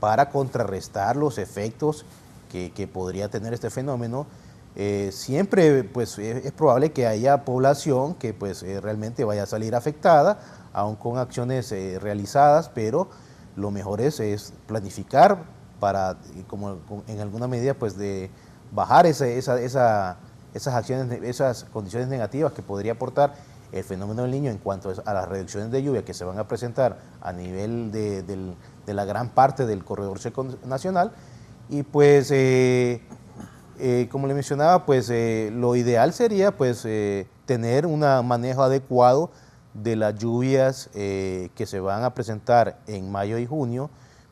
para contrarrestar los efectos que podría tener este fenómeno. Siempre pues es probable que haya población que pues realmente vaya a salir afectada, aun con acciones realizadas, pero lo mejor es planificar para, como en alguna medida, pues de bajar esas acciones, esas condiciones negativas que podría aportar el fenómeno del Niño en cuanto a las reducciones de lluvia que se van a presentar a nivel de la gran parte del corredor seco nacional. Y pues, como le mencionaba, pues lo ideal sería pues tener un manejo adecuado de las lluvias que se van a presentar en mayo y junio,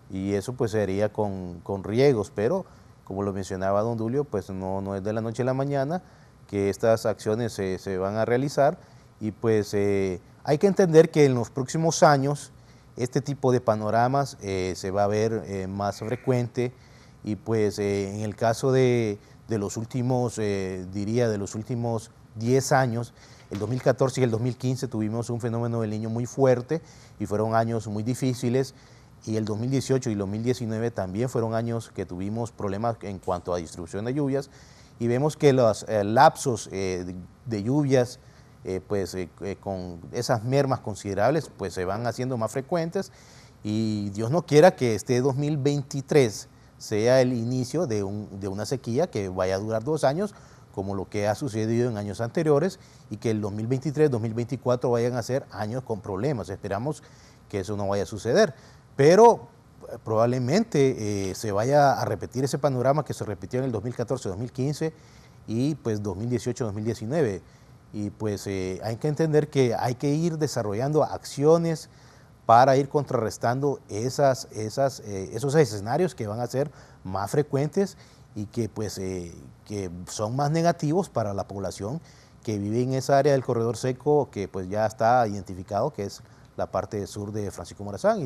y eso pues sería con riegos, pero como lo mencionaba don Dulio, pues no es de la noche a la mañana que estas acciones se van a realizar, y pues hay que entender que en los próximos años este tipo de panoramas se va a ver más frecuente, y pues en el caso de los últimos, diría de los últimos 10 años, el 2014 y el 2015 tuvimos un fenómeno del Niño muy fuerte y fueron años muy difíciles, y el 2018 y el 2019 también fueron años que tuvimos problemas en cuanto a distribución de lluvias, y vemos que los lapsos de lluvias con esas mermas considerables pues se van haciendo más frecuentes, y Dios no quiera que este 2023 sea el inicio de una sequía que vaya a durar 2 años, como lo que ha sucedido en años anteriores, y que el 2023, 2024 vayan a ser años con problemas. Esperamos que eso no vaya a suceder, pero probablemente se vaya a repetir ese panorama que se repitió en el 2014, 2015 y pues 2018, 2019. Y pues hay que entender que hay que ir desarrollando acciones para ir contrarrestando esos escenarios que van a ser más frecuentes y que pues que son más negativos para la población que vive en esa área del corredor seco, que pues ya está identificado, que es la parte sur de Francisco Morazán y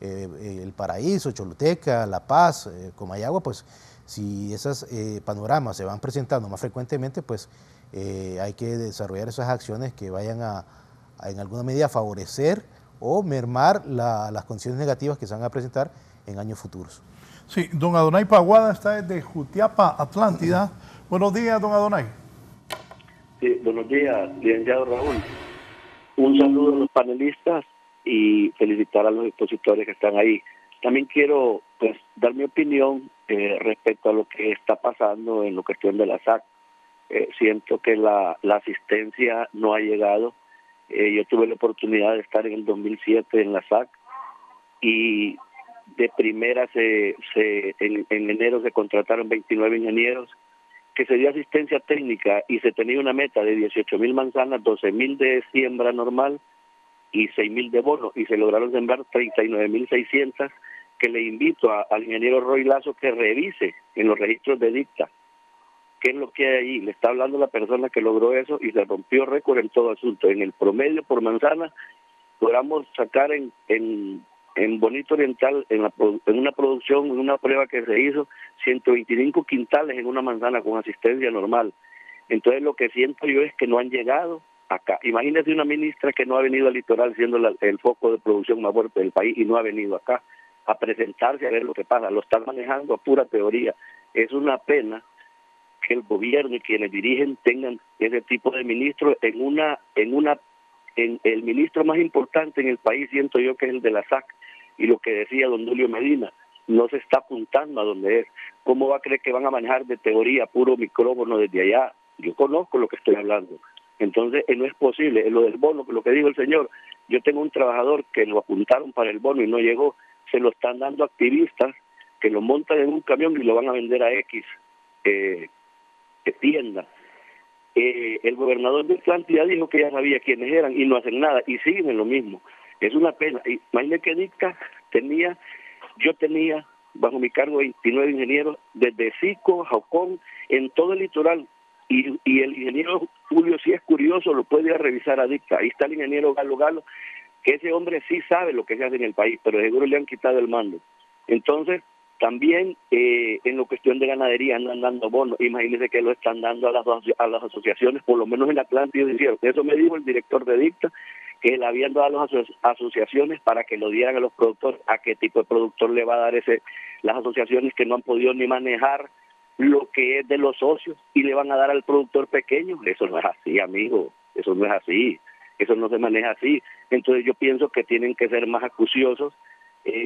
el Paraíso, Choluteca, La Paz, Comayagua. Pues si esos panoramas se van presentando más frecuentemente, pues hay que desarrollar esas acciones que vayan a en alguna medida favorecer o mermar las condiciones negativas que se van a presentar en años futuros. Sí, don Adonai Paguada está desde Jutiapa, Atlántida. Buenos días, don Adonai. Sí, buenos días, licenciado Raúl. Un saludo a los panelistas y felicitar a los expositores que están ahí. También quiero pues dar mi opinión respecto a lo que está pasando en la cuestión de la SAC. Siento que la asistencia no ha llegado. Yo tuve la oportunidad de estar en el 2007 en la SAC y de primera en enero se contrataron 29 ingenieros, que se dio asistencia técnica y se tenía una meta de 18,000 manzanas, 12,000 de siembra normal y 6.000 de bonos, y se lograron sembrar 39.600, que le invito al ingeniero Roy Lazo que revise en los registros de Dicta qué es lo que hay allí. Le está hablando la persona que logró eso y se rompió récord en todo asunto. En el promedio por manzana logramos sacar en Bonito Oriental, en una producción, en una prueba que se hizo, 125 quintales en una manzana con asistencia normal. Entonces lo que siento yo es que no han llegado acá. Imagínese una ministra que no ha venido al litoral siendo el foco de producción más fuerte del país y no ha venido acá a presentarse a ver lo que pasa. Lo están manejando a pura teoría. Es una pena que el gobierno y quienes dirigen tengan ese tipo de ministros en el ministro más importante en el país, siento yo que es el de la SAC, y lo que decía don Julio Medina, no se está apuntando a donde es. ¿Cómo va a creer que van a manejar de teoría puro micrófono desde allá? Yo conozco lo que estoy hablando. Entonces, no es posible. En lo del bono, lo que dijo el señor, yo tengo un trabajador que lo apuntaron para el bono y no llegó, se lo están dando activistas que lo montan en un camión y lo van a vender a X tienda. El gobernador de Atlanta ya dijo que ya sabía quiénes eran y no hacen nada y siguen en lo mismo. Es una pena. Imagínate que Dicta yo tenía bajo mi cargo 29 ingenieros desde Sico, Jaucón, en todo el litoral, y el ingeniero Julio, si es curioso, lo puede ir a revisar a Dicta. Ahí está el ingeniero Galo, que ese hombre sí sabe lo que se hace en el país, pero seguro le han quitado el mando. Entonces, también en la cuestión de ganadería andan dando bonos. Imagínense que lo están dando a las asociaciones, por lo menos en Atlántico hicieron. Eso me dijo el director de Dicta, que le habían dado a las asociaciones para que lo dieran a los productores. ¿A qué tipo de productor le va a dar las asociaciones que no han podido ni manejar lo que es de los socios y le van a dar al productor pequeño? Eso no es así, amigo. Eso no es así. Eso no se maneja así. Entonces yo pienso que tienen que ser más acuciosos.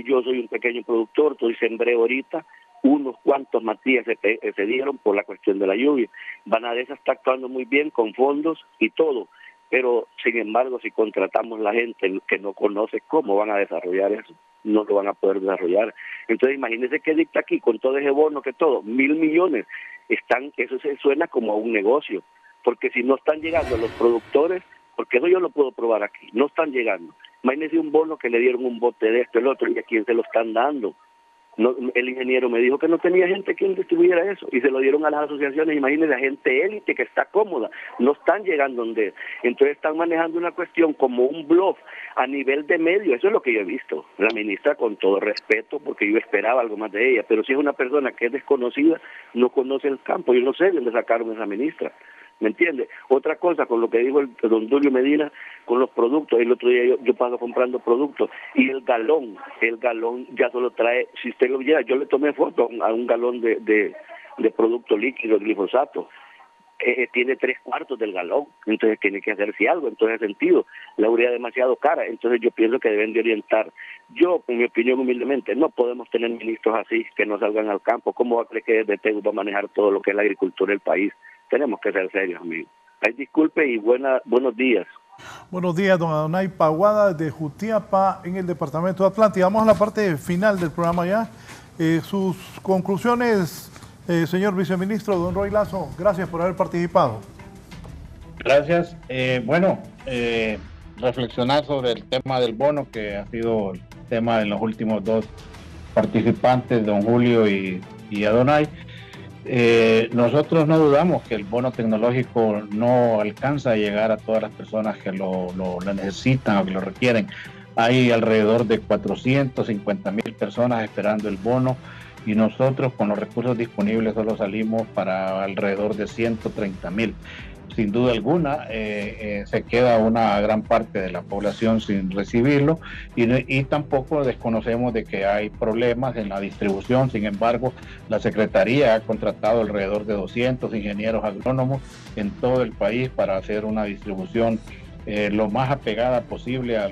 Yo soy un pequeño productor, sembré ahorita, unos cuantos matías se dieron por la cuestión de la lluvia. Banadesa está actuando muy bien con fondos y todo, pero sin embargo si contratamos la gente que no conoce cómo van a desarrollar eso, no lo van a poder desarrollar. Entonces imagínense que Dicta aquí con todo ese bono, que todo, 1.000 millones, eso se suena como a un negocio, porque si no están llegando a los productores, porque eso yo lo puedo probar aquí, no están llegando. Imagínese un bono que le dieron un bote de esto, el otro, y a quién se lo están dando. No, el ingeniero me dijo que no tenía gente quien distribuyera eso, y se lo dieron a las asociaciones. Imagínese a gente élite que está cómoda, no están llegando donde. Entonces están manejando una cuestión como un bluff a nivel de medio. Eso es lo que yo he visto. La ministra, con todo respeto, porque yo esperaba algo más de ella, pero si es una persona que es desconocida, no conoce el campo, yo no sé de dónde sacaron a esa ministra. ¿Me entiende? Otra cosa, con lo que dijo el don Julio Medina, con los productos, el otro día yo paso comprando productos, y el galón ya solo trae, si usted lo viera, yo le tomé foto a un galón de producto líquido, glifosato, tiene 3/4 del galón, entonces tiene que hacerse algo. En todo ese sentido, la urea es demasiado cara, entonces yo pienso que deben de orientar. Yo, en mi opinión, humildemente, no podemos tener ministros así, que no salgan al campo. ¿Cómo va a creer que desde TEU va a manejar todo lo que es la agricultura del país? Tenemos que ser serios, amigos. Ay, disculpe y buenos días. Buenos días, don Adonai Paguada, de Jutiapa, en el departamento de Atlántica. Vamos a la parte final del programa ya. Sus conclusiones, señor viceministro, don Roy Lazo, gracias por haber participado. Gracias. Reflexionar sobre el tema del bono, que ha sido el tema de los últimos dos participantes, don Julio y Adonai. Nosotros no dudamos que el bono tecnológico no alcanza a llegar a todas las personas que lo necesitan o que lo requieren. Hay alrededor de 450,000 personas esperando el bono, y nosotros con los recursos disponibles solo salimos para alrededor de 130,000. Sin duda alguna se queda una gran parte de la población sin recibirlo, y tampoco desconocemos de que hay problemas en la distribución. Sin embargo, la Secretaría ha contratado alrededor de 200 ingenieros agrónomos en todo el país para hacer una distribución lo más apegada posible a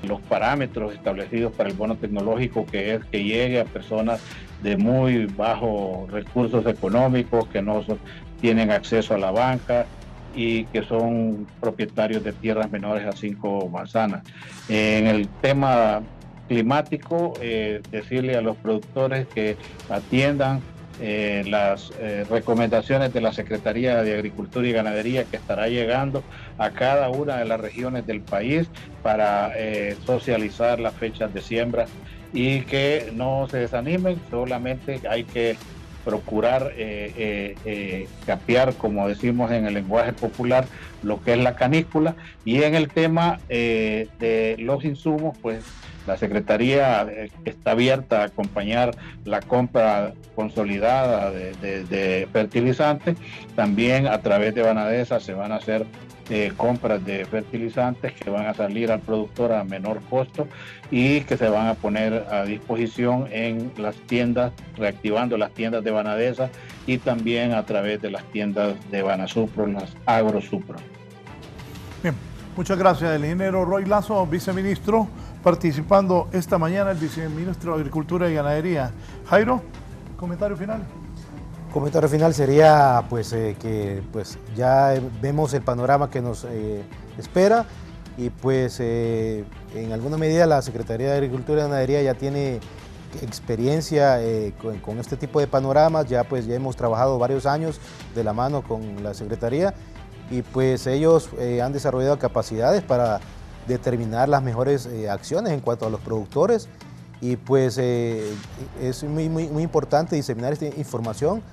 los parámetros establecidos para el bono tecnológico, que es que llegue a personas de muy bajos recursos económicos, que no tienen acceso a la banca y que son propietarios de tierras menores a 5 manzanas. En el tema climático, decirle a los productores que atiendan las recomendaciones de la Secretaría de Agricultura y Ganadería, que estará llegando a cada una de las regiones del país para socializar las fechas de siembra, y que no se desanimen, solamente hay que procurar capear, como decimos en el lenguaje popular, lo que es la canícula. Y en el tema de los insumos, pues la Secretaría está abierta a acompañar la compra consolidada de fertilizantes. También a través de Banadesa se van a hacer compras de fertilizantes que van a salir al productor a menor costo y que se van a poner a disposición en las tiendas, reactivando las tiendas de Banadesa y también a través de las tiendas de Banasupro, las Agrosupro. Bien, muchas gracias. El ingeniero Roy Lazo, viceministro, participando esta mañana, el viceministro de Agricultura y Ganadería. Jairo, comentario final. Comentario final sería pues que pues ya vemos el panorama que nos espera, y pues en alguna medida la Secretaría de Agricultura y Ganadería ya tiene experiencia con este tipo de panoramas. Ya hemos trabajado varios años de la mano con la Secretaría, y pues ellos han desarrollado capacidades para determinar las mejores acciones en cuanto a los productores, y pues es muy importante diseminar esta información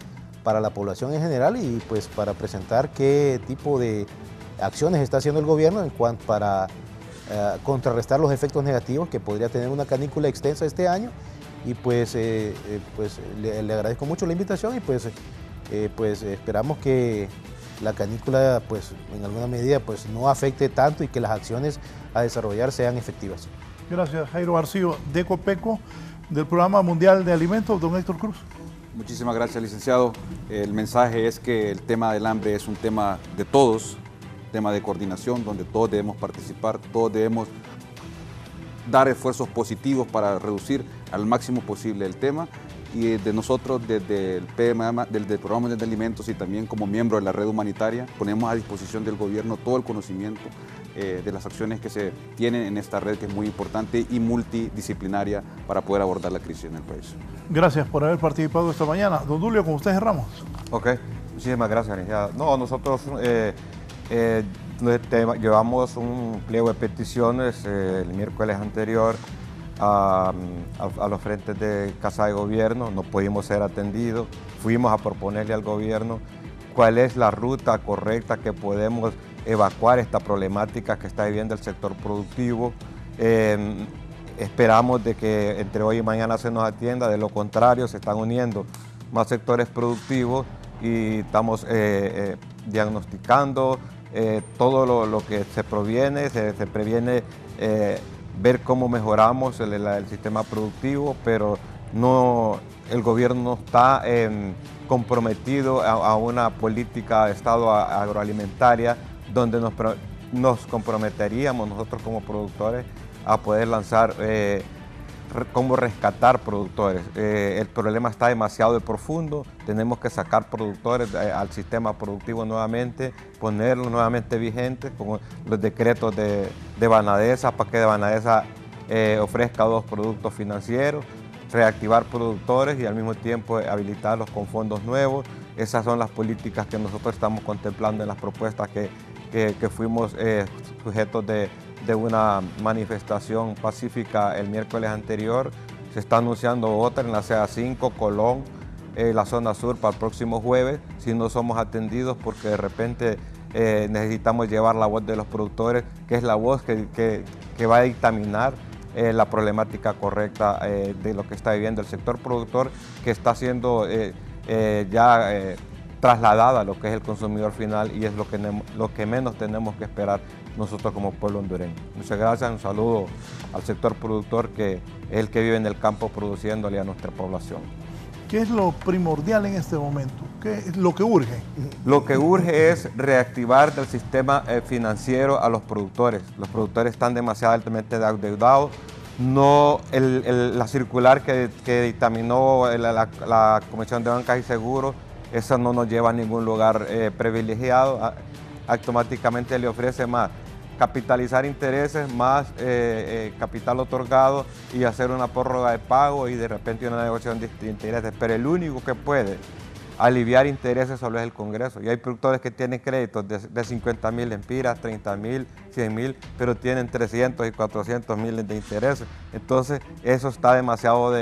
para la población en general, y pues para presentar qué tipo de acciones está haciendo el gobierno en cuanto para contrarrestar los efectos negativos que podría tener una canícula extensa este año. Y pues, le agradezco mucho la invitación, y pues esperamos que la canícula pues en alguna medida pues no afecte tanto y que las acciones a desarrollar sean efectivas. Gracias, Jairo Arcillo, de Ecopeco, del Programa Mundial de Alimentos. Don Héctor Cruz. Muchísimas gracias, licenciado. El mensaje es que el tema del hambre es un tema de todos, tema de coordinación, donde todos debemos participar, todos debemos dar esfuerzos positivos para reducir al máximo posible el tema. Y de nosotros, desde el PMA, del Programa Mundial de Alimentos, y también como miembro de la red humanitaria, ponemos a disposición del gobierno todo el conocimiento de las acciones que se tienen en esta red, que es muy importante y multidisciplinaria para poder abordar la crisis en el país. Gracias por haber participado esta mañana. Don Dulio, con usted cerramos. Ok, muchísimas gracias, licenciada. No, nosotros llevamos un pliego de peticiones el miércoles anterior a los frentes de Casa de Gobierno. No pudimos ser atendidos. Fuimos a proponerle al gobierno cuál es la ruta correcta que podemos evacuar esta problemática que está viviendo el sector productivo. Esperamos de que entre hoy y mañana se nos atienda. De lo contrario, se están uniendo más sectores productivos y estamos diagnosticando todo lo que se previene ver cómo mejoramos el sistema productivo, pero no, el gobierno no está comprometido a una política de Estado agroalimentaria donde nos comprometeríamos nosotros como productores a poder lanzar cómo rescatar productores. El problema está demasiado profundo, tenemos que sacar productores al sistema productivo nuevamente, ponerlos nuevamente vigentes con los decretos de Banadesa, para que de Banadesa ofrezca 2 productos financieros, reactivar productores y al mismo tiempo habilitarlos con fondos nuevos. Esas son las políticas que nosotros estamos contemplando en las propuestas que fuimos sujetos de una manifestación pacífica el miércoles anterior. Se está anunciando otra en la CA5, Colón, la zona sur, para el próximo jueves, si no somos atendidos, porque de repente necesitamos llevar la voz de los productores, que es la voz que va a dictaminar la problemática correcta de lo que está viviendo el sector productor, que está siendo trasladada a lo que es el consumidor final, y es lo que menos tenemos que esperar nosotros como pueblo hondureño. Muchas gracias, un saludo al sector productor, que es el que vive en el campo produciéndole a nuestra población. ¿Qué es lo primordial en este momento? ¿Qué es lo que urge? Lo que urge es reactivar del sistema financiero a los productores. Los productores están demasiado altamente endeudados. No, la circular que dictaminó la Comisión de Bancas y Seguros, esa no nos lleva a ningún lugar privilegiado. Automáticamente le ofrece más capitalizar intereses más capital otorgado y hacer una prórroga de pago y de repente una negociación de intereses. Pero el único que puede aliviar intereses solo es el Congreso. Y hay productores que tienen créditos de 50.000 lempiras, 30.000, 100.000, pero tienen 300 y 400 miles de intereses. Entonces eso está demasiado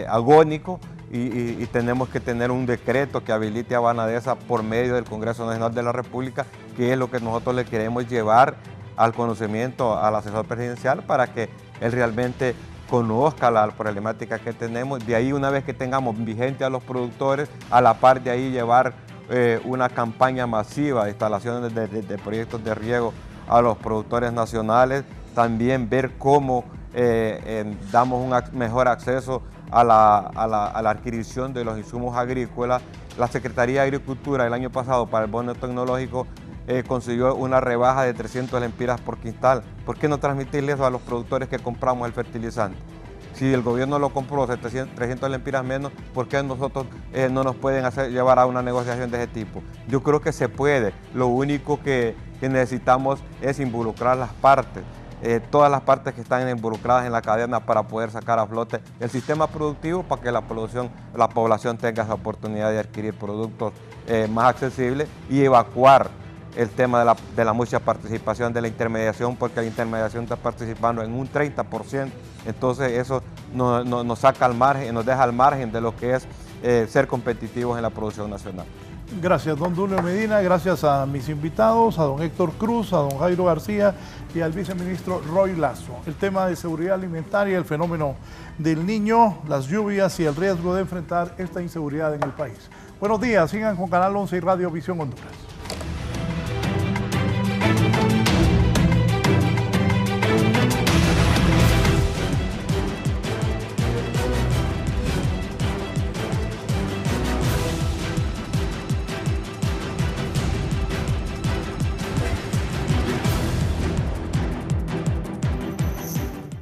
agónico y tenemos que tener un decreto que habilite a Banadesa por medio del Congreso Nacional de la República, que es lo que nosotros le queremos llevar al conocimiento al asesor presidencial para que él realmente conozca la problemática que tenemos. De ahí, una vez que tengamos vigente a los productores, a la par de ahí llevar una campaña masiva de instalaciones de proyectos de riego a los productores nacionales, también ver cómo damos un mejor acceso a la adquisición de los insumos agrícolas. La Secretaría de Agricultura el año pasado para el bono tecnológico consiguió una rebaja de 300 lempiras por quintal. ¿Por qué no transmitirle eso a los productores que compramos el fertilizante? Si el gobierno lo compró 300 lempiras menos, ¿por qué nosotros no nos pueden llevar a una negociación de ese tipo? Yo creo que se puede. Lo único que necesitamos es involucrar las partes. Todas las partes que están involucradas en la cadena para poder sacar a flote el sistema productivo para que la población tenga esa oportunidad de adquirir productos más accesibles y evacuar el tema de la mucha participación de la intermediación, porque la intermediación está participando en un 30%, entonces eso nos saca al margen, nos deja al margen de lo que es ser competitivos en la producción nacional. Gracias, don Dulio Medina, gracias a mis invitados, a don Héctor Cruz, a don Jairo García y al viceministro Roy Lazo. El tema de seguridad alimentaria, el fenómeno del Niño, las lluvias y el riesgo de enfrentar esta inseguridad en el país. Buenos días, sigan con Canal 11 y Radio Visión Honduras.